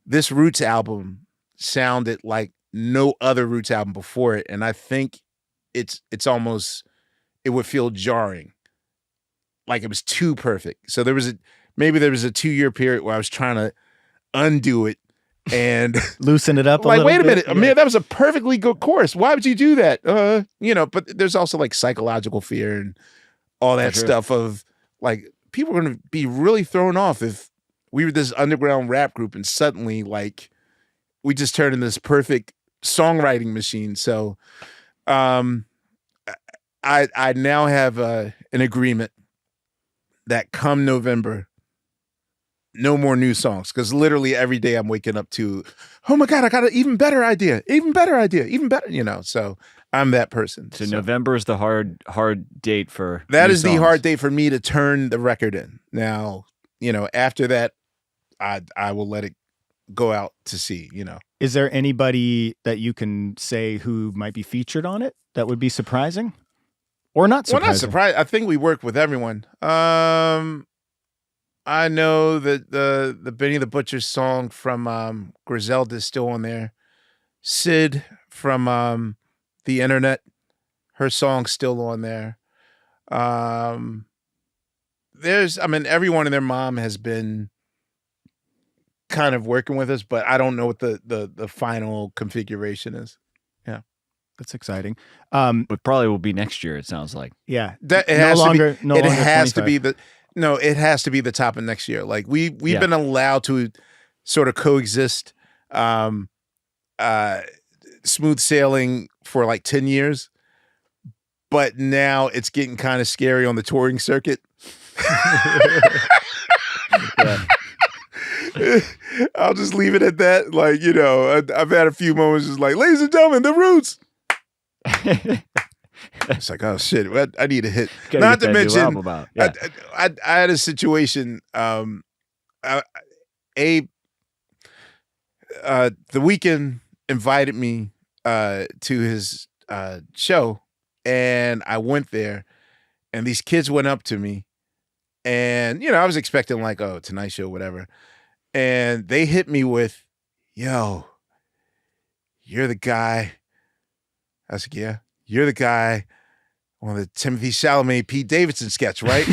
S2: this Roots album sounded like no other Roots album before it. And I think it's almost, it would feel jarring. Like it was too perfect. So there was maybe there was a 2-year period where I was trying to undo it and
S1: loosen it up a
S2: like,
S1: little
S2: wait a
S1: bit.
S2: minute, Amir, that was a perfectly good chorus. Why would you do that? You know, but there's also like psychological fear and all that stuff of like, people are going to be really thrown off if we were this underground rap group and suddenly like we just turned into this perfect songwriting machine. So I now have an agreement that come November, no more new songs, because literally every day I'm waking up to, oh my God, I got an even better idea, even better, you know, so I'm that person.
S3: So November is the hard date for
S2: that
S3: new
S2: is
S3: songs.
S2: the hard date for me to turn the record in. Now, you know, after that, I will let it go out to sea, you know.
S1: Is there anybody that you can say who might be featured on it that would be surprising? Or not surprising?
S2: Well, not surprised. I think we work with everyone. I know that the Benny the Butcher song from Griselda is still on there. Sid from The Internet, her song's still on there. Everyone and their mom has been kind of working with us, but I don't know what the final configuration is. Yeah.
S1: That's exciting.
S3: But probably will be next year, it sounds like.
S1: Yeah.
S2: It has to be the top of next year. Like we've been allowed to sort of coexist smooth sailing for like 10 years. But now it's getting kind of scary on the touring circuit. I'll just leave it at that. Like, you know, I've had a few moments just like, ladies and gentlemen, the Roots. It's like, oh shit, I need a hit. Not to mention, I had a situation. The Weeknd invited me to his show, and I went there, and these kids went up to me, and you know, I was expecting like, oh, Tonight Show, whatever, and they hit me with, "Yo, you're the guy." I was like, "Yeah, you're the guy on the Timothy Chalamet, Pete Davidson sketch, right?"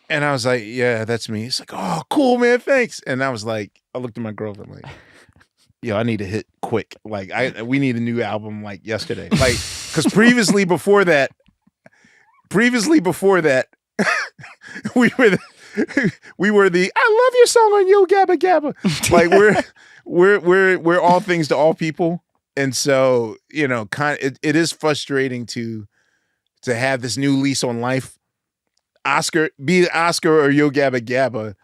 S2: And I was like, "Yeah, that's me." It's like, "Oh, cool, man, thanks." And I was like, I looked at my girlfriend like, "Yo, I need a hit quick. Like, we need a new album like yesterday." Like, because previously before that, we were the I love your song on Yo Gabba Gabba. Like we're all things to all people. And so, it is frustrating to have this new lease on life. Be it Oscar or Yo Gabba Gabba.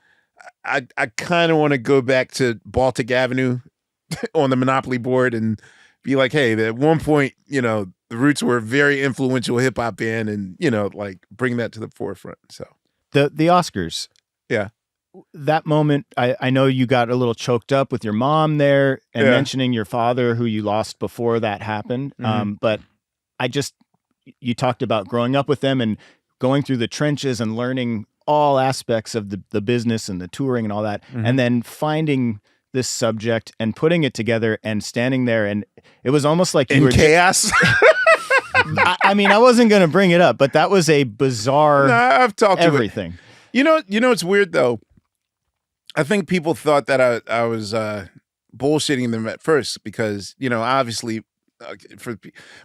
S2: I kind of want to go back to Baltic Avenue on the Monopoly board and be like, hey, at one point, the Roots were a very influential hip hop band, and like bring that to the forefront. So
S1: the Oscars,
S2: yeah,
S1: that moment, I know you got a little choked up with your mom there and mentioning your father, who you lost before that happened. But you talked about growing up with them and going through the trenches and learning all aspects of the business and the touring and all that, and then finding this subject and putting it together and standing there, and it was almost like you
S2: in
S1: were
S2: chaos.
S1: I mean, I wasn't going to bring it up, but that was a bizarre.
S2: I've talked
S1: everything.
S2: You know, it's weird though. I think people thought that I was bullshitting them at first because obviously, for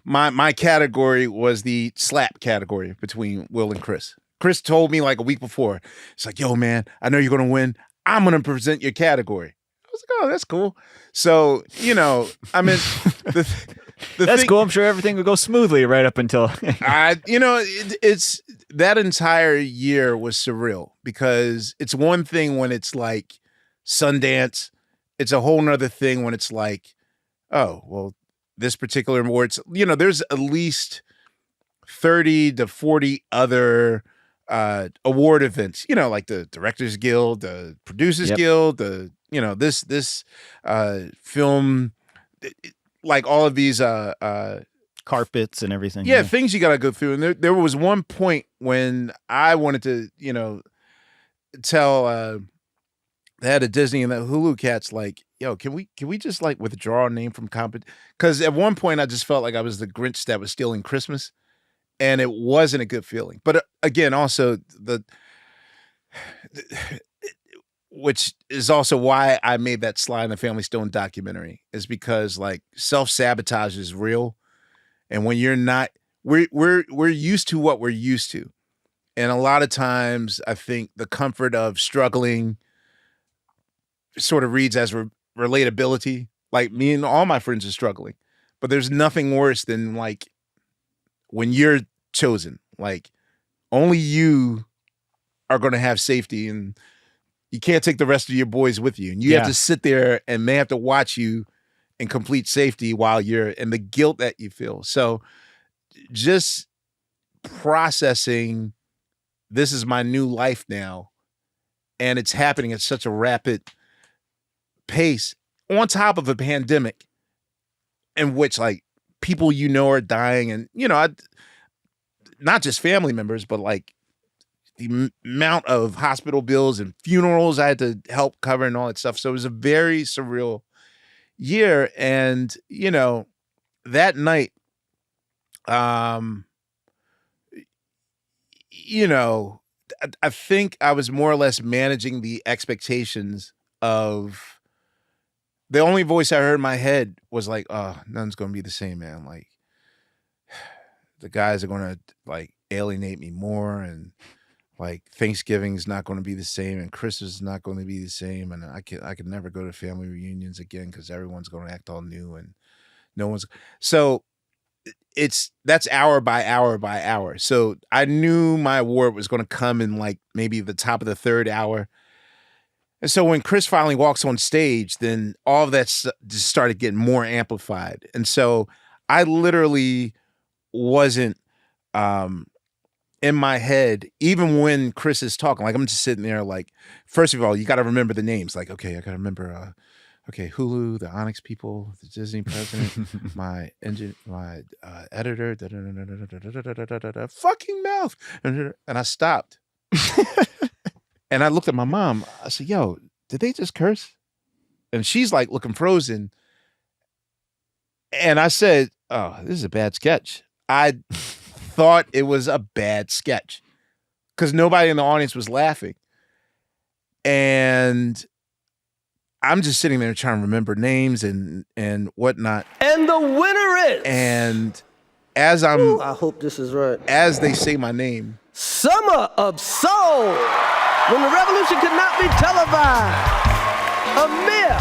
S2: my category was the slap category between Will and Chris. Chris told me like a week before. It's like, yo, man, I know you're going to win. I'm going to present your category. I was like, oh, that's cool. So, I mean,
S3: that's cool. I'm sure everything would go smoothly right up until.
S2: It's that entire year was surreal because it's one thing when it's like Sundance. It's a whole nother thing when it's like, oh, well, this particular awards, there's at least 30 to 40 other award events, like the Directors Guild, the Producers Guild, the this film, like all of these
S1: carpets and everything.
S2: Yeah, things you got to go through. And there was one point when I wanted to, tell the head of Disney and the Hulu cats, like, yo, can we just like withdraw our name from competition? Because at one point I just felt like I was the Grinch that was stealing Christmas. And it wasn't a good feeling. But again, also which is also why I made that Sly and the Family Stone documentary, is because like self-sabotage is real. And when you're not, we're used to what we're used to. And a lot of times I think the comfort of struggling sort of reads as relatability. Like me and all my friends are struggling, but there's nothing worse than like when you're chosen, like only you are going to have safety and you can't take the rest of your boys with you. And you have to sit there and they have to watch you in complete safety while you're in the guilt that you feel. So just processing, this is my new life now. And it's happening at such a rapid pace on top of a pandemic in which like people are dying, and not just family members, but like the amount of hospital bills and funerals I had to help cover and all that stuff. So it was a very surreal year. And, that night, I think I was more or less managing the expectations of. The only voice I heard in my head was like, oh, nothing's going to be the same, man. Like, the guys are going to, like, alienate me more, and, like, Thanksgiving's not going to be the same, and Christmas is not going to be the same, and I could never go to family reunions again because everyone's going to act all new, and no one's... So, that's hour by hour by hour. So, I knew my award was going to come in, like, maybe the top of the third hour. And so when Chris finally walks on stage, then all of that just started getting more amplified. And so I literally wasn't in my head, even when Chris is talking. Like, I'm just sitting there like, first of all, you got to remember the names. Like, okay, I got to remember, Hulu, the Onyx people, the Disney president, my editor, fucking mouth. And I stopped. And I looked at my mom. I said, yo, did they just curse? And she's like looking frozen. And I said, oh, this is a bad sketch. I thought it was a bad sketch because nobody in the audience was laughing. And I'm just sitting there trying to remember names and whatnot.
S7: And the winner is...
S2: And as I'm...
S7: I hope this is right.
S2: As they say my name...
S9: Summer of Soul, when the revolution could not be televised. Ahmir,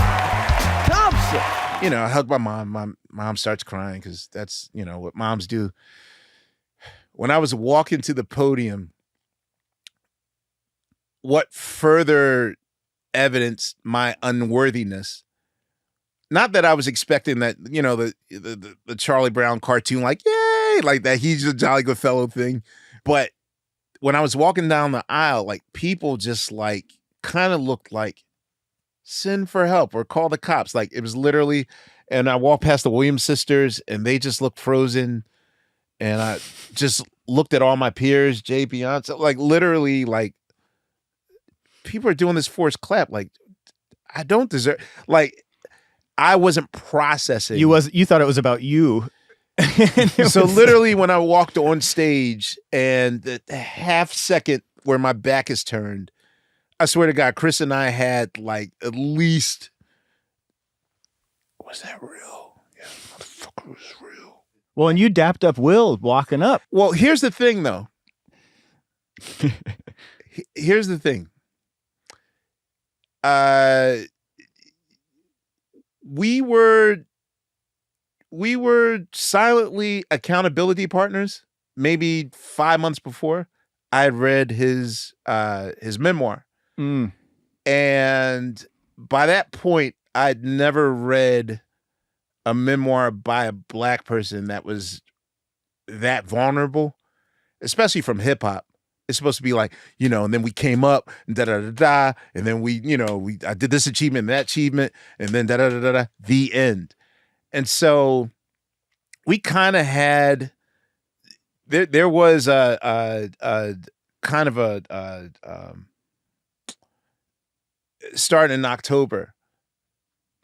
S9: Thompson.
S2: You know, I hug my mom. My mom starts crying because that's, you know, what moms do. When I was walking to the podium, what further evidenced my unworthiness, not that I was expecting that, you know, the Charlie Brown cartoon, like, yay, like that he's a jolly good fellow thing. But when I was walking down the aisle, like people just like kind of looked like send for help or call the cops. Like it was literally, and I walked past the Williams sisters and they just looked frozen. And I just looked at all my peers, Jay, Beyonce, like literally like people are doing this forced clap. Like I don't deserve, like I wasn't processing.
S1: You thought it was about you.
S2: So literally when I walked on stage and the half second where my back is turned, I swear to God, Chris and I had like at least, was that real? Yeah, motherfucker was real.
S1: Well, and you dapped up Will walking up.
S2: Well, here's the thing though. Here's the thing. We were silently accountability partners. Maybe 5 months before, I had read his memoir, and by that point, I'd never read a memoir by a Black person that was that vulnerable, especially from hip hop. It's supposed to be like, you know, and then we came up and da da da da, and then we, you know, I did this achievement and that achievement, and then da da da da da, the end. And so we kind of had there was a kind of a starting in October,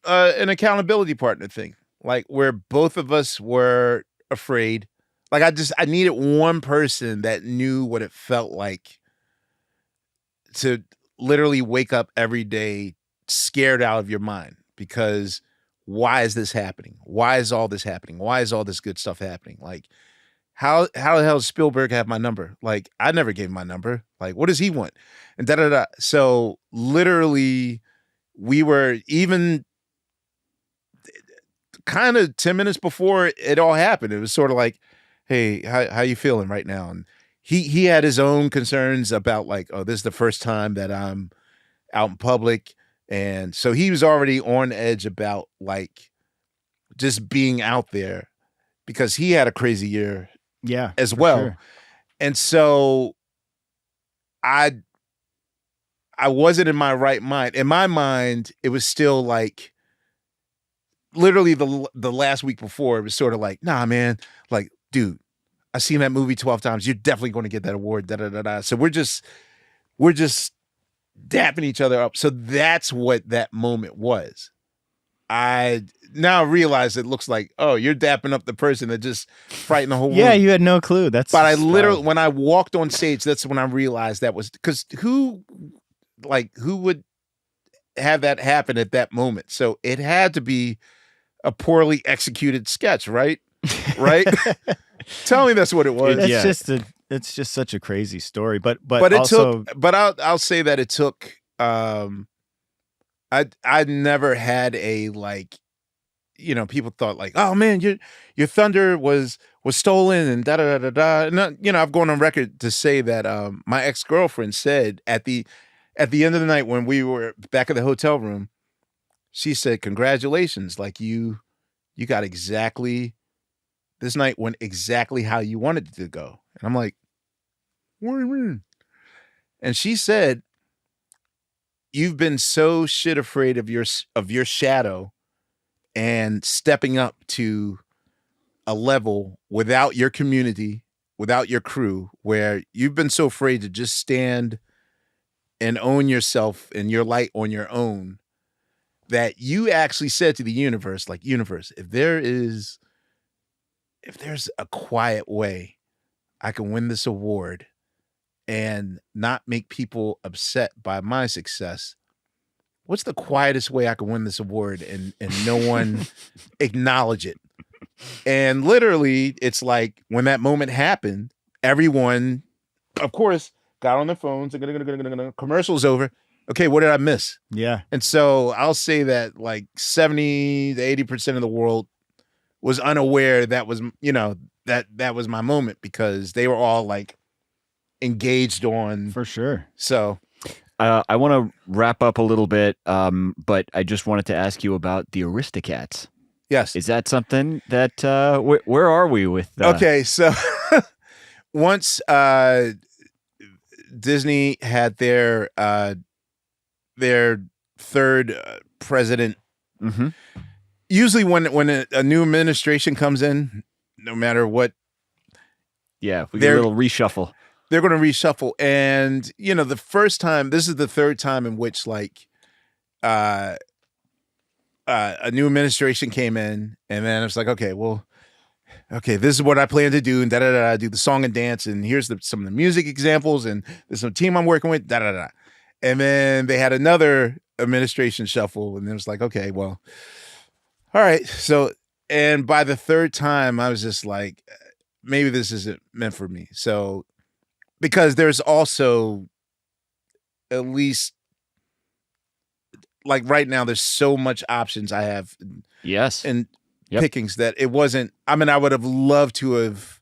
S2: an accountability partner thing, like where both of us were afraid. Like I needed one person that knew what it felt like to literally wake up every day scared out of your mind because why is this happening? Why is all this happening? Why is all this good stuff happening? Like how the hell does Spielberg have my number? Like I never gave him my number. Like what does he want? And da da da. So literally we were even kind of 10 minutes before it all happened. It was sort of like, hey, how you feeling right now? And he had his own concerns about like, oh, this is the first time that I'm out in public. And so he was already on edge about like just being out there because he had a crazy year as well. Sure. And so I wasn't in my right mind. In my mind, it was still like literally the last week before, it was sort of like, nah, man, like, dude, I've seen that movie 12 times. You're definitely going to get that award. Da, da, da, da. So we're just dapping each other up. So that's what that moment was. I now realize it looks like, oh, you're dapping up the person that just frightened the whole room.
S1: Yeah, you had no clue. But
S2: I literally, when I walked on stage, that's when I realized that was, because who would have that happen at that moment? So it had to be a poorly executed sketch, right? Right? Tell me that's what it was.
S1: It's just such a crazy story. But
S2: it
S1: also,
S2: took. But I'll say that it took. I never had a like, you know, people thought like, oh man, your thunder was stolen and da da da da da. And, you know, I've gone on record to say that my ex-girlfriend said at the end of the night when we were back at the hotel room, she said, congratulations, like you got exactly. This night went exactly how you wanted it to go. And I'm like, what do you mean? And she said, you've been so shit afraid of your shadow and stepping up to a level without your community, without your crew, where you've been so afraid to just stand and own yourself and your light on your own, that you actually said to the universe, like, universe, if there's a quiet way I can win this award and not make people upset by my success, what's the quietest way I can win this award and no one acknowledge it? And literally, it's like when that moment happened, everyone of course, got on their phones. Commercial's over. Okay, what did I miss?
S1: Yeah.
S2: And so I'll say that like 70 to 80% of the world was unaware that was, that was my moment because they were all like engaged on.
S1: For sure.
S2: So
S3: I want to wrap up a little bit, but I just wanted to ask you about the Aristocats.
S2: Yes.
S3: Is that something that, where are we with that?
S2: Okay, so once Disney had their third president, usually when a new administration comes in, no matter what,
S3: we get a little reshuffle.
S2: They're going to reshuffle, and the first time, this is the third time in which like a new administration came in, and then it's like, okay, this is what I plan to do, and do the song and dance, and here's some of the music examples, and there's some team I'm working with, and then they had another administration shuffle, and it was like, okay, well, all right, so, and by the third time, I was just like, maybe this isn't meant for me, so. Because there's also at least like right now, there's so much options I have.
S3: Yes.
S2: And pickings that it wasn't. I mean, I would have loved to have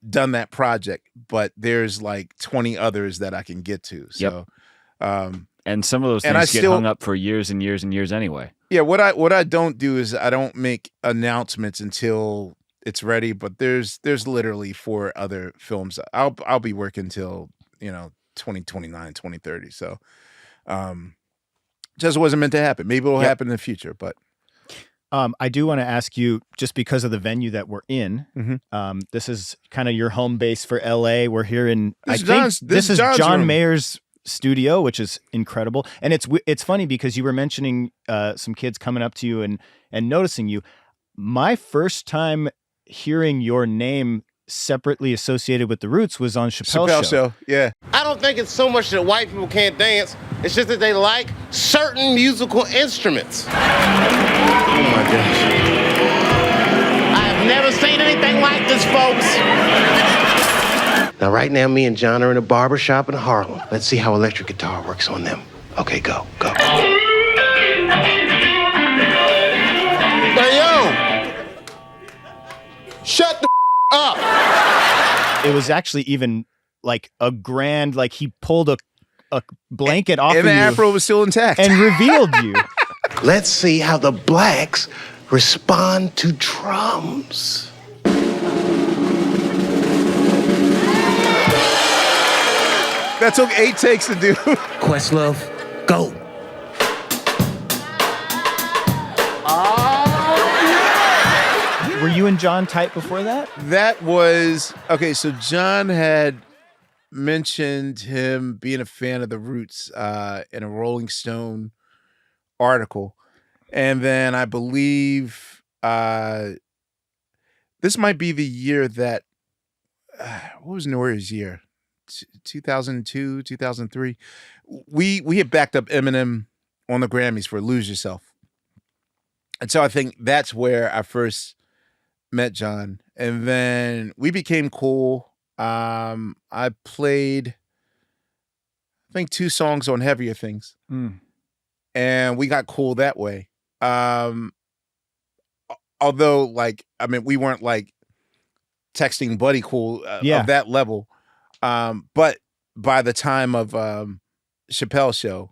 S2: done that project, but there's like 20 others that I can get to. So,
S3: and some of those things get hung up for years and years and years anyway.
S2: Yeah. What I don't do is I don't make announcements until it's ready, but there's literally 4 other films. I'll be working till 2029, 2030. So just wasn't meant to happen. Maybe it'll happen in the future, but
S1: I do want to ask you, just because of the venue that we're in, this is kind of your home base for LA. We're here in this is John Mayer's studio, which is incredible. And it's funny because you were mentioning some kids coming up to you and noticing you. My first time hearing your name separately associated with the Roots was on Chappelle Show.
S2: Yeah.
S10: I don't think it's so much that white people can't dance. It's just that they like certain musical instruments. Oh my gosh. I have never seen anything like this, folks. Now, right now, me and John are in a barber shop in Harlem. Let's see how electric guitar works on them. Okay, go. Hey, yo! Shut the up!
S1: It was actually even like a grand, like he pulled a blanket off of you.
S2: And the afro was still intact.
S1: And revealed you.
S10: Let's see how the blacks respond to drums.
S2: That took 8 takes to do.
S10: Questlove, go.
S1: Were you and John tight before that?
S2: That was okay. So John had mentioned him being a fan of the Roots in a Rolling Stone article, and then I believe this might be the year that what was Nori's year? 2002, 2003. We had backed up Eminem on the Grammys for "Lose Yourself," and so I think that's where I first met John, and then we became cool. I played, I think, 2 songs on Heavier Things, and we got cool that way. Although, like, I mean, we weren't like texting buddy cool of that level. But by the time of Chappelle Show,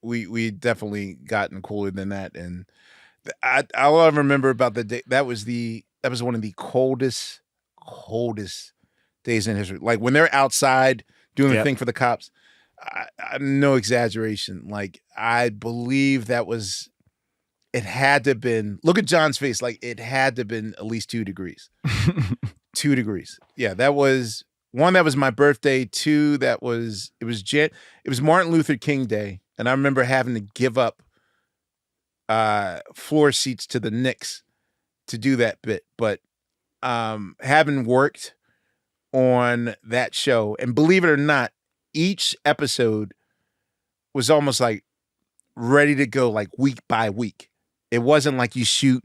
S2: we definitely gotten cooler than that, and all I remember about the day, that was one of the coldest days in history. Like when they're outside doing the thing for the cops, no exaggeration. Like I believe it had to have been, look at John's face. Like it had to have been at least 2 degrees, 2 degrees. Yeah. That was one, that was my birthday. 2, it was Martin Luther King Day. And I remember having to give up floor seats to the Knicks to do that bit, but having worked on that show, and believe it or not, each episode was almost like ready to go, like week by week. It wasn't like you shoot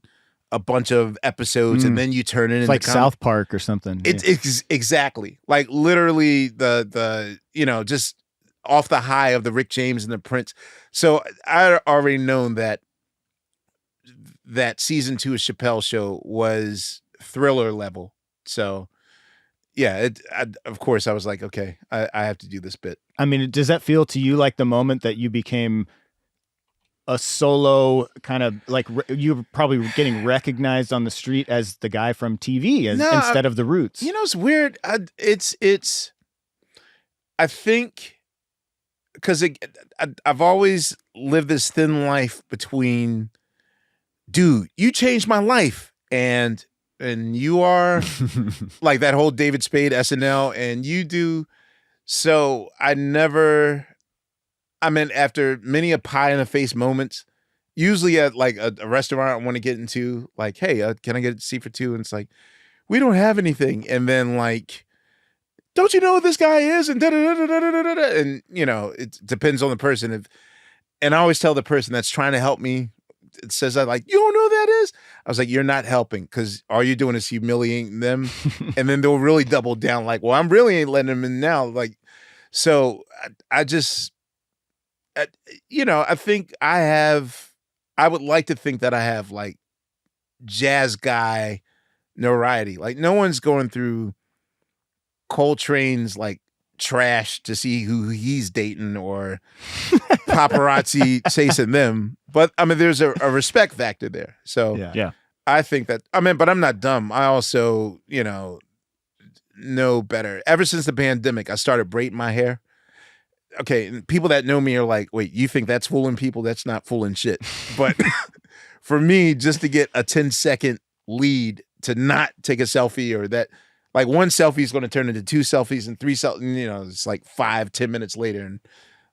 S2: a bunch of episodes and then you turn it into
S1: like South Park or something.
S2: It's exactly like literally the just off the high of the Rick James and the Prince. So I already known that season 2 of Chappelle Show was Thriller level. So yeah, of course I was like, okay, I have to do this bit.
S1: I mean, does that feel to you like the moment that you became a solo kind of like you were probably getting recognized on the street as the guy from TV instead of the Roots?
S2: You know, it's weird. I think because I've always lived this thin life between, dude, you changed my life, and you are like that whole David Spade SNL, and you do. So I mean, after many a pie in the face moments, usually at like a restaurant I want to get into, like, hey, can I get a seat for 2? And it's like, we don't have anything. And then like, don't you know who this guy is? And and you know, it depends on the person. And I always tell the person that's trying to help me, it says I like, you don't know who that is? I was like, you're not helping, because all you're doing is humiliating them. And then they'll really double down like, well, I'm really ain't letting them in now. Like, so I just, you know, I think I would like to think that I have like jazz guy notoriety. Like no one's going through Coltrane's like trash to see who he's dating or paparazzi chasing them. But I mean, there's a respect factor there. So
S3: yeah,
S2: I think that, I mean, but I'm not dumb. I also, you know better. Ever since the pandemic, I started braiding my hair. Okay, and people that know me are like, wait, you think that's fooling people? That's not fooling shit. But for me, just to get a 10-second lead to not take a selfie, or that, like one selfie is going to turn into 2 selfies and 3 selfies, you know, it's like 5-10 minutes later and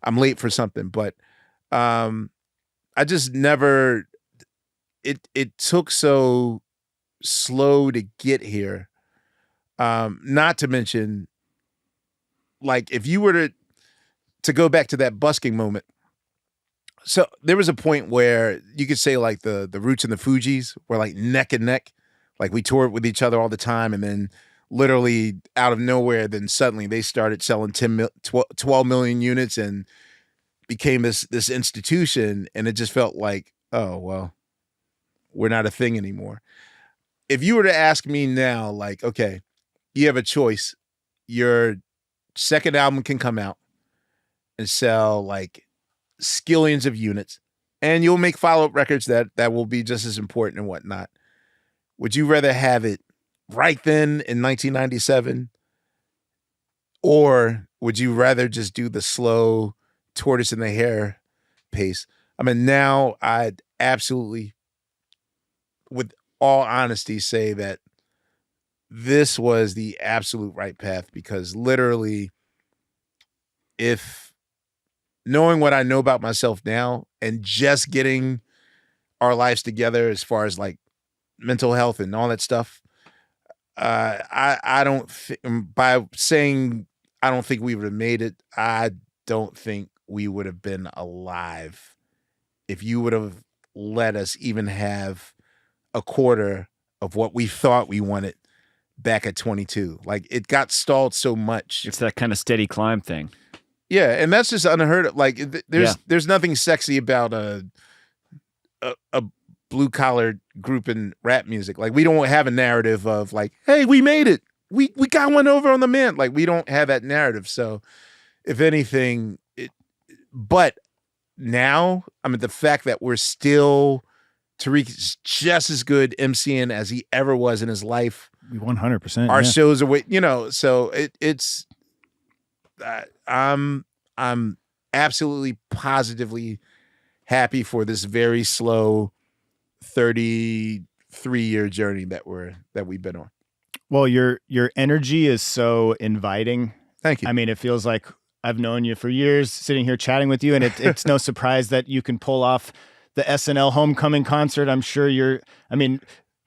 S2: I'm late for something. But I just never, it took so slow to get here. Not to mention, like if you were to go back to that busking moment. So there was a point where you could say like the Roots and the Fugees were like neck and neck. Like we toured with each other all the time. And then literally out of nowhere, then suddenly they started selling 12 million units and became this institution. And it just felt like, oh, well, we're not a thing anymore. If you were to ask me now, like, okay, you have a choice. Your second album can come out and sell like skillions of units, and you'll make follow-up records that will be just as important and whatnot. Would you rather have it right then in 1997, or would you rather just do the slow tortoise in the hare pace? I mean, now I'd absolutely, with all honesty, say that this was the absolute right path, because literally, if knowing what I know about myself now and just getting our lives together as far as like mental health and all that stuff, I don't by saying I don't think we would have made it, I don't think we would have been alive if you would have let us even have a quarter of what we thought we wanted back at 22. Like it got stalled so much.
S3: It's that kind of steady climb thing.
S2: Yeah, and that's just unheard of. Like, there's nothing sexy about a blue collar group in rap music. Like, we don't have a narrative of like, hey, we made it. We got one over on the man. Like, we don't have that narrative. So, if anything, but now, I mean, the fact that we're still, Tariq is just as good MCing as he ever was in his life.
S1: 100%.
S2: Our shows are, you know, so it's. I'm absolutely positively happy for this very slow 33-year journey that we've been on.
S1: Well, your energy is so inviting.
S2: Thank you.
S1: I mean, it feels like I've known you for years, sitting here chatting with you, and it's no surprise that you can pull off the SNL Homecoming Concert. I'm sure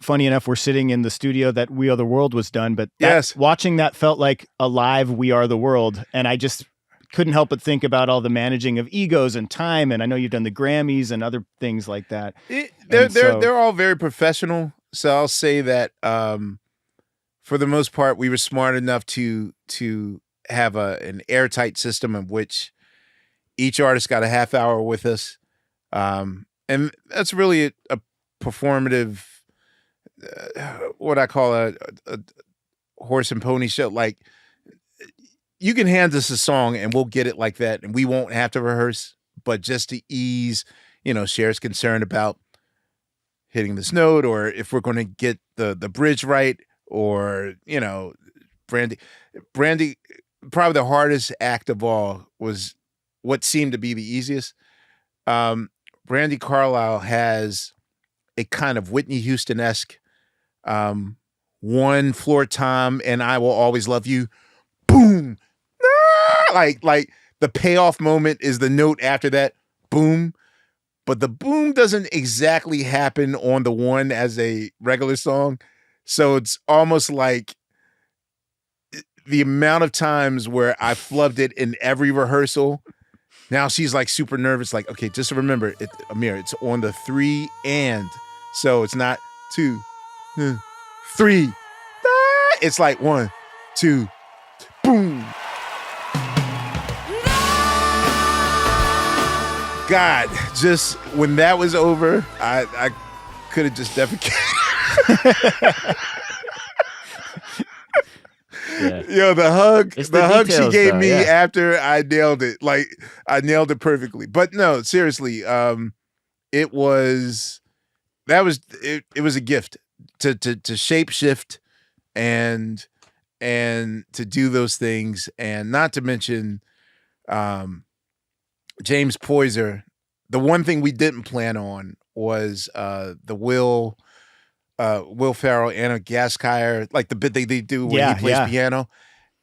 S1: funny enough, we're sitting in the studio that We Are the World was done, but
S2: yes,
S1: watching that felt like a live We Are the World. And I just couldn't help but think about all the managing of egos and time. And I know you've done the Grammys and other things like that.
S2: They're all very professional. I'll say that for the most part, we were smart enough to have an airtight system in which each artist got a half hour with us. And that's really a performative, what I call a horse and pony show. Like, you can hand us a song and we'll get it like that, and we won't have to rehearse. But just to ease, Cher's concern about hitting this note, or if we're going to get the bridge right, or Brandy, probably the hardest act of all was what seemed to be the easiest. Brandy Carlisle has a kind of Whitney Houston-esque one floor tom, and I will always love you. Boom. Like the payoff moment is the note after that. Boom. But the boom doesn't exactly happen on the one as a regular song. So it's almost like the amount of times where I flubbed it in every rehearsal. Now she's like super nervous. Like, okay, just remember, Ahmir, it's on the 3 and. So it's not 2, 3. It's like 1, 2, boom. God, just when that was over, I could have just defecated.
S3: Yeah.
S2: Yo, the hug she gave me
S3: yeah.
S2: after I nailed it. Like, I nailed it perfectly. But no, seriously, it was a gift to shape shift and to do those things, and not to mention James Poyser. The one thing we didn't plan on was the Will Ferrell, Anna Gaskire, like the bit they do when he plays piano.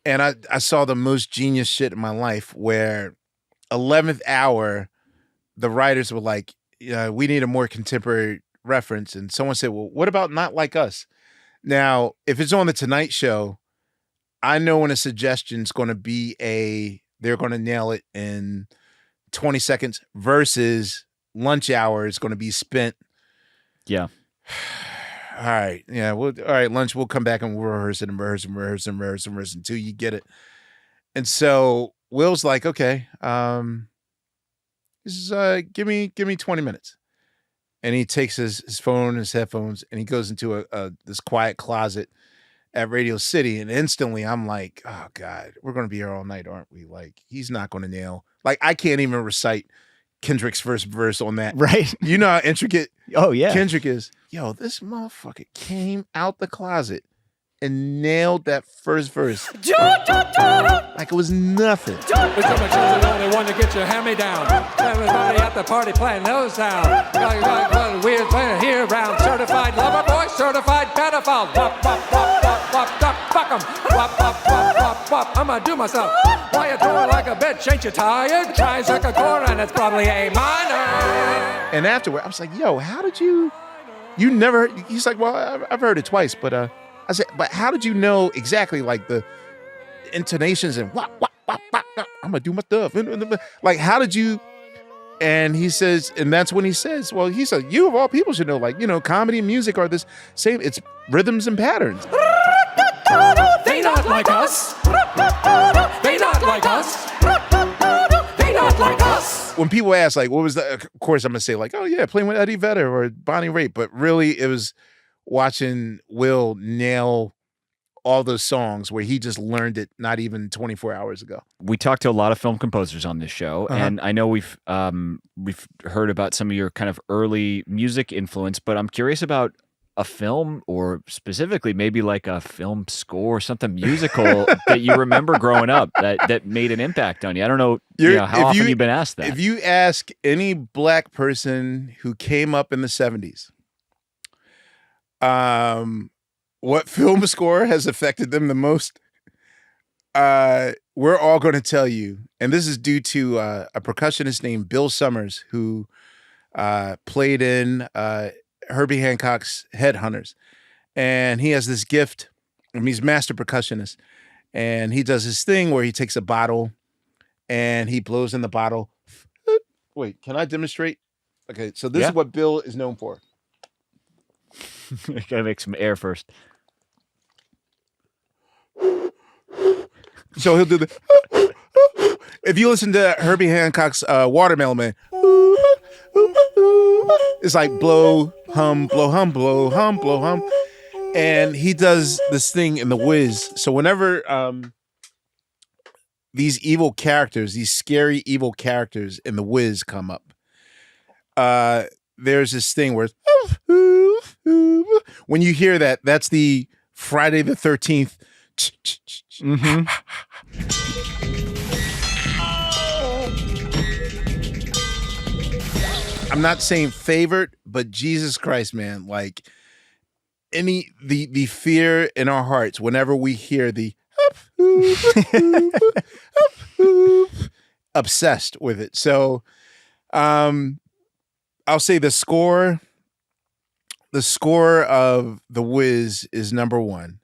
S2: And I saw the most genius shit in my life, where 11th hour, the writers were like, we need a more contemporary reference. And someone said, well, what about Not Like Us? Now, if it's on the Tonight Show, I know when a suggestion's going to be they're going to nail it in 20 seconds versus lunch hour is going to be spent.
S3: Yeah.
S2: All right. Yeah. All right. Lunch. We'll come back and we'll rehearse it and rehearse until you get it. And so Will's like, okay, this is, give me 20 minutes. And he takes his phone, his headphones, and he goes into this quiet closet at Radio City. And instantly I'm like, oh God, we're going to be here all night, aren't we? Like, he's not going to nail. Like, I can't even recite Kendrick's first verse on that.
S1: Right.
S2: You know how intricate Kendrick is. Yo, this motherfucker came out the closet and nailed that first verse. Like it was nothing.
S11: Become a the only one to get your hand-me-down. Everybody at the party playing those sound. Got weird playing here round. Certified lover boy, certified pedophile. Wop, wop, wop, wop, wop, wop, fuck 'em. Wop, wop, wop, wop, wop. I'ma do myself. Why you throw it like a bitch? Ain't you tired? Try circa chord and it's probably A minor.
S2: And afterward, I was like, yo, how did you never, he's like, well, I've heard it twice, but I said, but how did you know exactly like the intonations and wop, wop, wop, wop, wop, I'm gonna do my stuff. Like, how did you? And he says, and that's when he says, well, he said, you of all people should know, like, comedy and music are this same, it's rhythms and patterns.
S11: They not like us. They not like us. They not like us.
S2: When people ask, like, what was that? Of course, I'm gonna say, like, oh yeah, playing with Eddie Vedder or Bonnie Raitt. But really, it was watching Will nail all those songs where he just learned it not even 24 hours ago.
S3: We talked to a lot of film composers on this show, and I know we've heard about some of your kind of early music influence, but I'm curious about a film, or specifically maybe like a film score, something musical that you remember growing up that made an impact on you. I don't know, how often you've been asked that.
S2: If you ask any black person who came up in the 70s, what film score has affected them the most, we're all going to tell you, and this is due to a percussionist named Bill Summers, who played in Herbie Hancock's Headhunters. And he has this gift. He's a master percussionist. And he does this thing where he takes a bottle and he blows in the bottle. Wait, can I demonstrate? Okay, so this is what Bill is known for.
S3: Gotta make some air first.
S2: So he'll do the. If you listen to Herbie Hancock's Watermelon Man, it's like blow, hum, blow, hum, blow, hum, blow, hum. And he does this thing in The Wiz. So whenever these evil characters, these scary evil characters in The Wiz come up, there's this thing where when you hear that, that's the Friday the 13th.
S1: Mm-hmm.
S2: I'm not saying favorite, but Jesus Christ, man, like the fear in our hearts whenever we hear the obsessed with it. So I'll say the score of The Wiz is number one.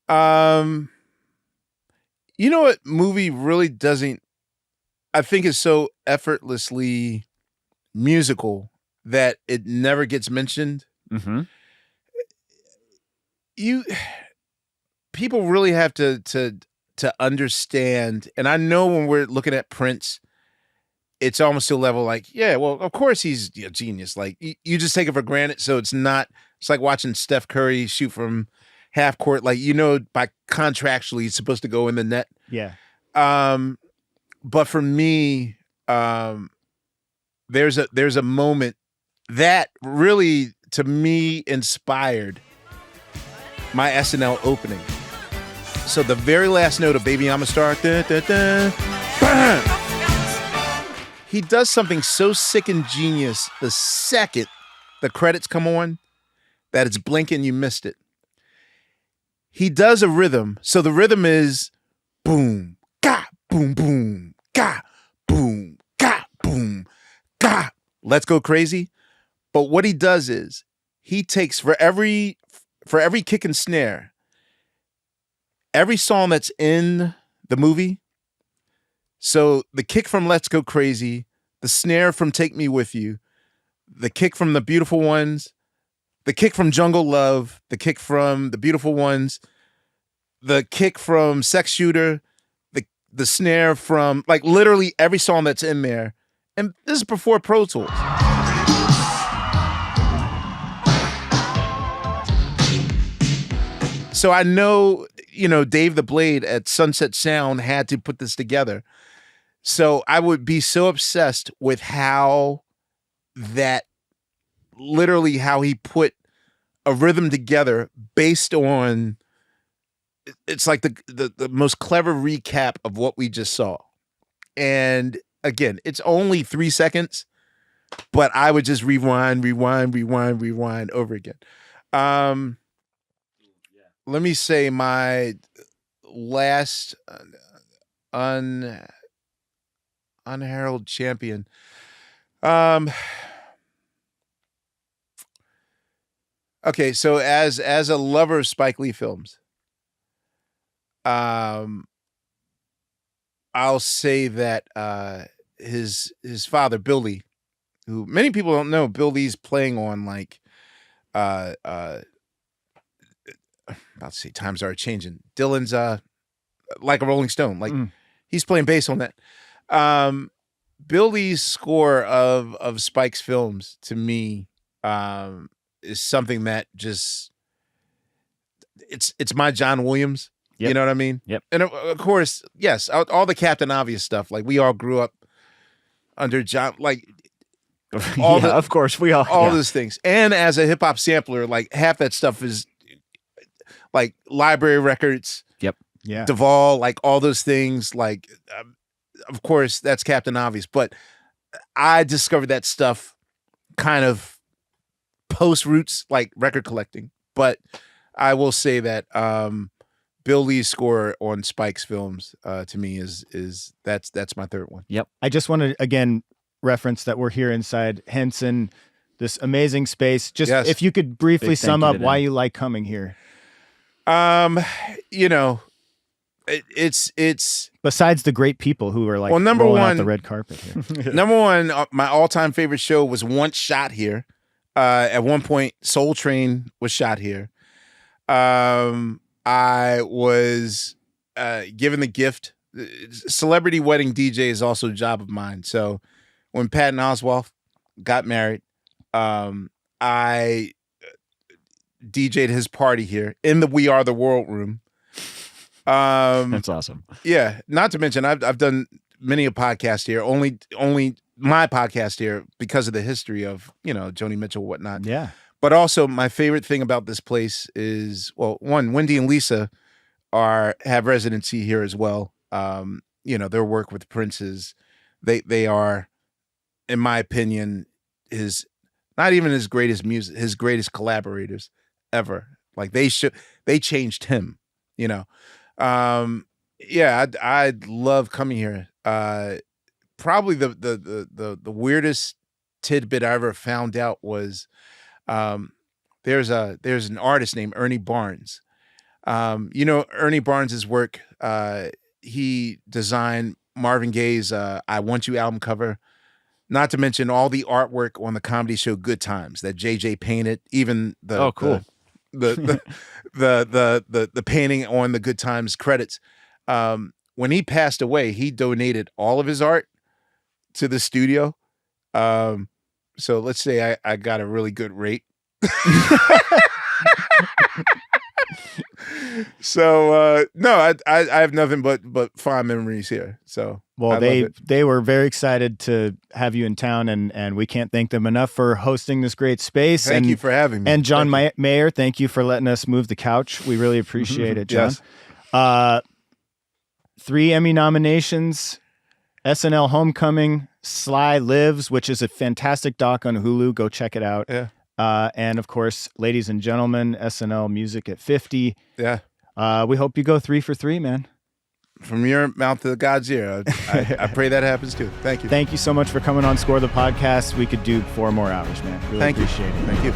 S2: You know what movie really doesn't, I think it's so effortlessly musical that it never gets mentioned.
S3: Mm-hmm.
S2: People really have to understand, and I know when we're looking at Prince, it's almost to a level like, yeah, well, of course he's a genius. Like you just take it for granted. So it's like watching Steph Curry shoot from half court. Like, by contractually he's supposed to go in the net.
S1: Yeah.
S2: But for me, there's a moment that really, to me, inspired my SNL opening. So the very last note of Baby I'm a Star, he does something so sick and genius the second the credits come on that it's blinking, you missed it. He does a rhythm. So the rhythm is boom, ga, boom, boom, ga, boom, ga, boom, ga. Let's Go Crazy. But what he does is he takes for every kick and snare, every song that's in the movie. So the kick from Let's Go Crazy, the snare from Take Me With You, the kick from The Beautiful Ones, the kick from Jungle Love, the kick from The Beautiful Ones, the kick from Sex Shooter, the snare from, like, literally every song that's in there. And this is before Pro Tools. So I know, Dave the Blade at Sunset Sound had to put this together. So I would be so obsessed with how he put a rhythm together based on, it's like the most clever recap of what we just saw. And again, it's only 3 seconds, but I would just rewind over again. Let me say my last unheralded champion. Okay, so as a lover of Spike Lee films, I'll say that his father, Bill Lee, who many people don't know, Bill Lee's playing on like about to say Times Are Changing. Dylan's Like a Rolling Stone. Like he's playing bass on that. Bill Lee's score of Spike's films to me is something that just it's my John Williams. Yep. You know what I mean?
S3: Yep.
S2: And of course, yes, all the Captain Obvious stuff. Like we all grew up under John. Like
S3: of course we all
S2: those things. And as a hip hop sampler, like half that stuff is like Library Records.
S3: Yep.
S1: Yeah.
S2: Duvall, like all those things. Like, of course, that's Captain Obvious. But I discovered that stuff kind of post roots, like record collecting. But I will say that Bill Lee's score on Spike's films to me is that's my third one.
S3: Yep.
S1: I just want to again reference that we're here inside Henson, this amazing space. Just if you could briefly sum up why you like coming here.
S2: It's
S1: besides the great people who are like
S2: number
S1: rolling
S2: one
S1: out the red carpet here.
S2: Number one, my all-time favorite show was once shot here. At one point, Soul Train was shot here. I was given the gift. Celebrity wedding DJ is also a job of mine. So when Patton Oswalt got married, I DJ'd his party here in the We Are the World room.
S3: That's awesome.
S2: Yeah. Not to mention, I've done many a podcast here. Only my podcast here because of the history of Joni Mitchell, whatnot.
S1: Yeah.
S2: But also, my favorite thing about this place is, well, one, Wendy and Lisa have residency here as well. Their work with Prince they are, in my opinion, not even his greatest music, his greatest collaborators ever. Like they changed him. I love coming here. Probably the weirdest tidbit I ever found out was there's an artist named Ernie Barnes. Ernie Barnes's work. He designed Marvin Gaye's "I Want You" album cover. Not to mention all the artwork on the comedy show Good Times that JJ painted. Even the painting on the Good Times credits. When he passed away, he donated all of his art to the studio. So let's say I got a really good rate. So no, I have nothing but fond memories here. So
S1: well, they were very excited to have you in town, and we can't thank them enough for hosting this great space.
S2: Thank you for having me.
S1: And John Mayer, thank you for letting us move the couch. We really appreciate it, John.
S2: Yes.
S1: 3 Emmy nominations, SNL Homecoming, SLY Lives, which is a fantastic doc on Hulu. Go check it out.
S2: Yeah.
S1: And of course, ladies and gentlemen, SNL Music at 50.
S2: Yeah.
S1: We hope you go 3 for 3, man.
S2: From your mouth to God's ear. I pray that happens too. Thank you.
S1: Thank you so much for coming on Score the Podcast. We could do 4 more hours, man. Really appreciate it.
S2: Thank you.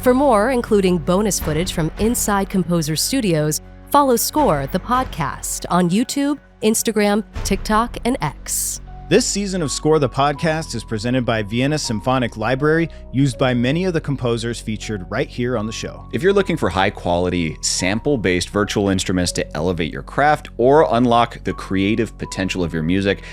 S5: For more, including bonus footage from inside Composer Studios, follow Score the Podcast on YouTube, Instagram, TikTok, and X.
S1: This season of Score the Podcast is presented by Vienna Symphonic Library, used by many of the composers featured right here on the show.
S3: If you're looking for high-quality, sample-based virtual instruments to elevate your craft or unlock the creative potential of your music,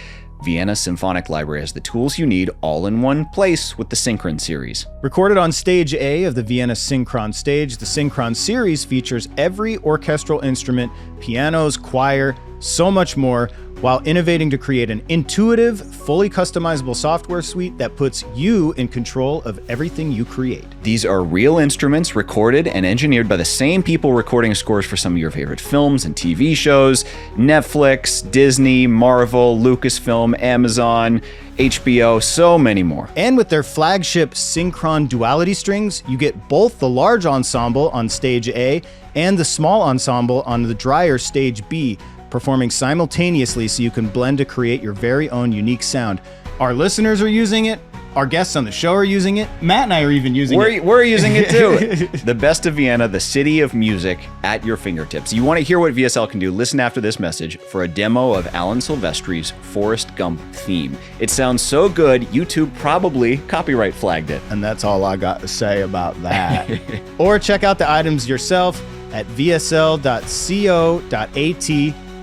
S3: Vienna Symphonic Library has the tools you need all in one place with the Synchron series.
S1: Recorded on Stage A of the Vienna Synchron stage, the Synchron series features every orchestral instrument, pianos, choir, so much more, while innovating to create an intuitive, fully customizable software suite that puts you in control of everything you create.
S3: These are real instruments recorded and engineered by the same people recording scores for some of your favorite films and TV shows: Netflix, Disney, Marvel, Lucasfilm, Amazon, HBO, so many more.
S1: And with their flagship Synchron duality strings, you get both the large ensemble on Stage A and the small ensemble on the drier Stage B, performing simultaneously so you can blend to create your very own unique sound. Our listeners are using it. Our guests on the show are using it. Matt and I are even using it.
S3: We're using it too. The best of Vienna, the city of music at your fingertips. You want to hear what VSL can do? Listen after this message for a demo of Alan Silvestri's Forrest Gump theme. It sounds so good, YouTube probably copyright flagged it.
S1: And that's all I got to say about that. Or check out the items yourself at vsl.co.at.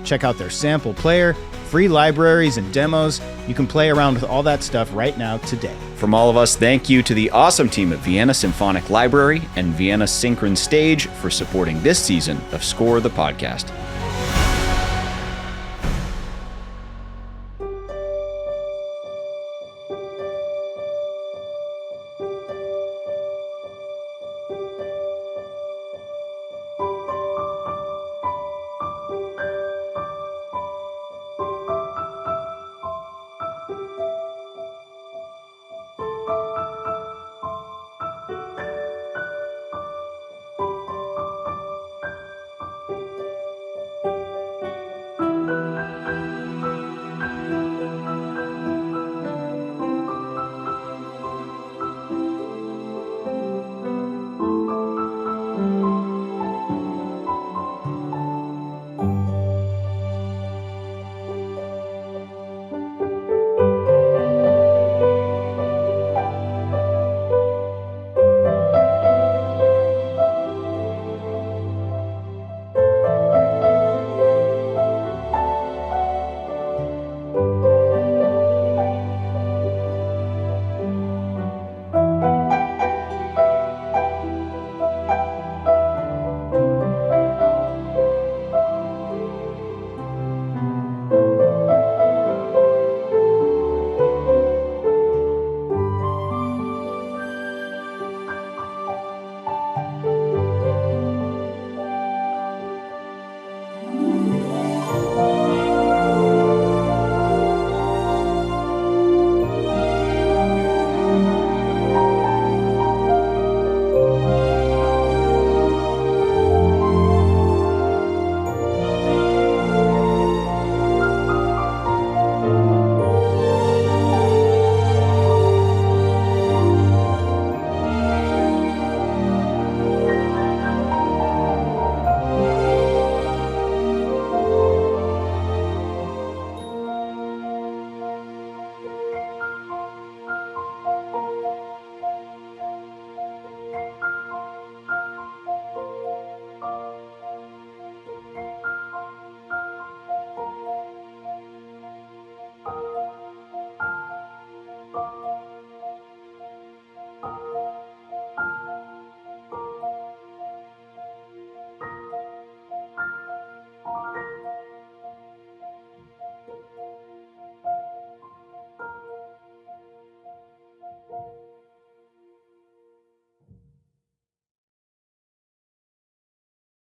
S1: Check out their sample player, free libraries, and demos. You can play around with all that stuff right now today.
S3: From all of us, thank you to the awesome team at Vienna Symphonic Library and Vienna Synchron Stage for supporting this season of Score the Podcast.